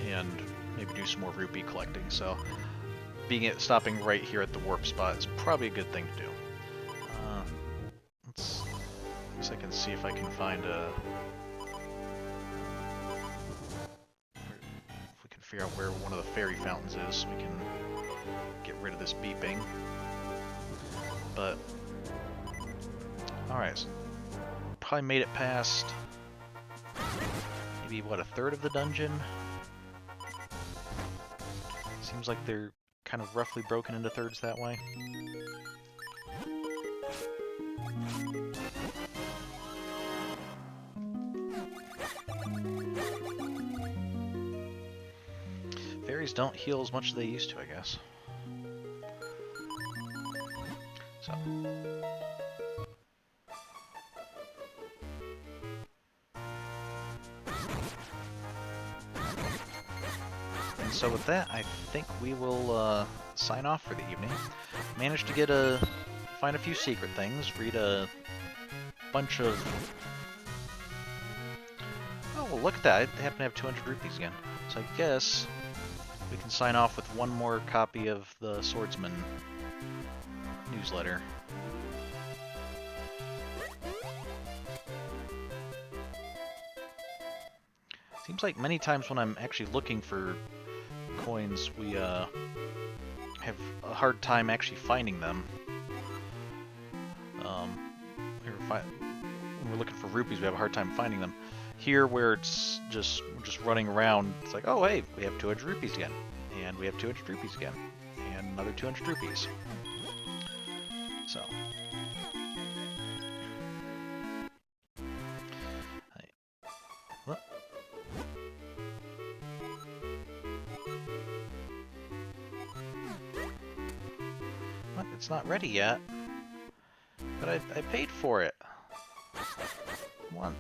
Speaker 1: and maybe do some more rupee collecting. So stopping right here at the warp spot is probably a good thing to do. I guess I can see if I can find a... If we can figure out where one of the fairy fountains is, so we can get rid of this beeping. But... Alright, so probably made it past... Maybe, what, a third of the dungeon? Seems like they're kind of roughly broken into thirds that way. Fairies don't heal as much as they used to, I guess. So. And so with that, I think we will sign off for the evening. Managed to find a few secret things, read a bunch of... Oh, well look at that, I happen to have 200 rupees again. So I guess we can sign off with one more copy of the Swordsman newsletter. Seems like many times when I'm actually looking for coins, we have a hard time actually finding them. When we're looking for rupees, we have a hard time finding them. Here, where it's just running around, it's like, oh hey, we have 200 rupees again, and we have 200 rupees again, and another 200 rupees. So, what? What? It's not ready yet. But I paid for it. One.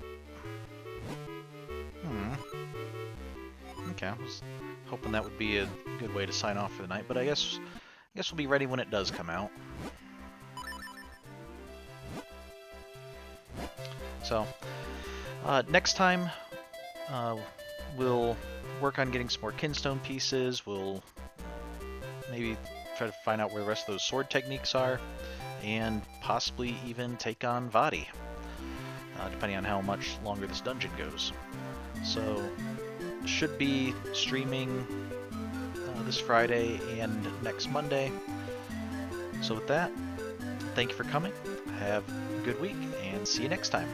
Speaker 1: Okay, I was hoping that would be a good way to sign off for the night, but I guess we'll be ready when it does come out. So, next time, we'll work on getting some more Kinstone pieces. We'll maybe try to find out where the rest of those sword techniques are, and possibly even take on Vadi, depending on how much longer this dungeon goes. So, should be streaming this Friday and next Monday. So with that, thank you for coming, have a good week, and see you next time.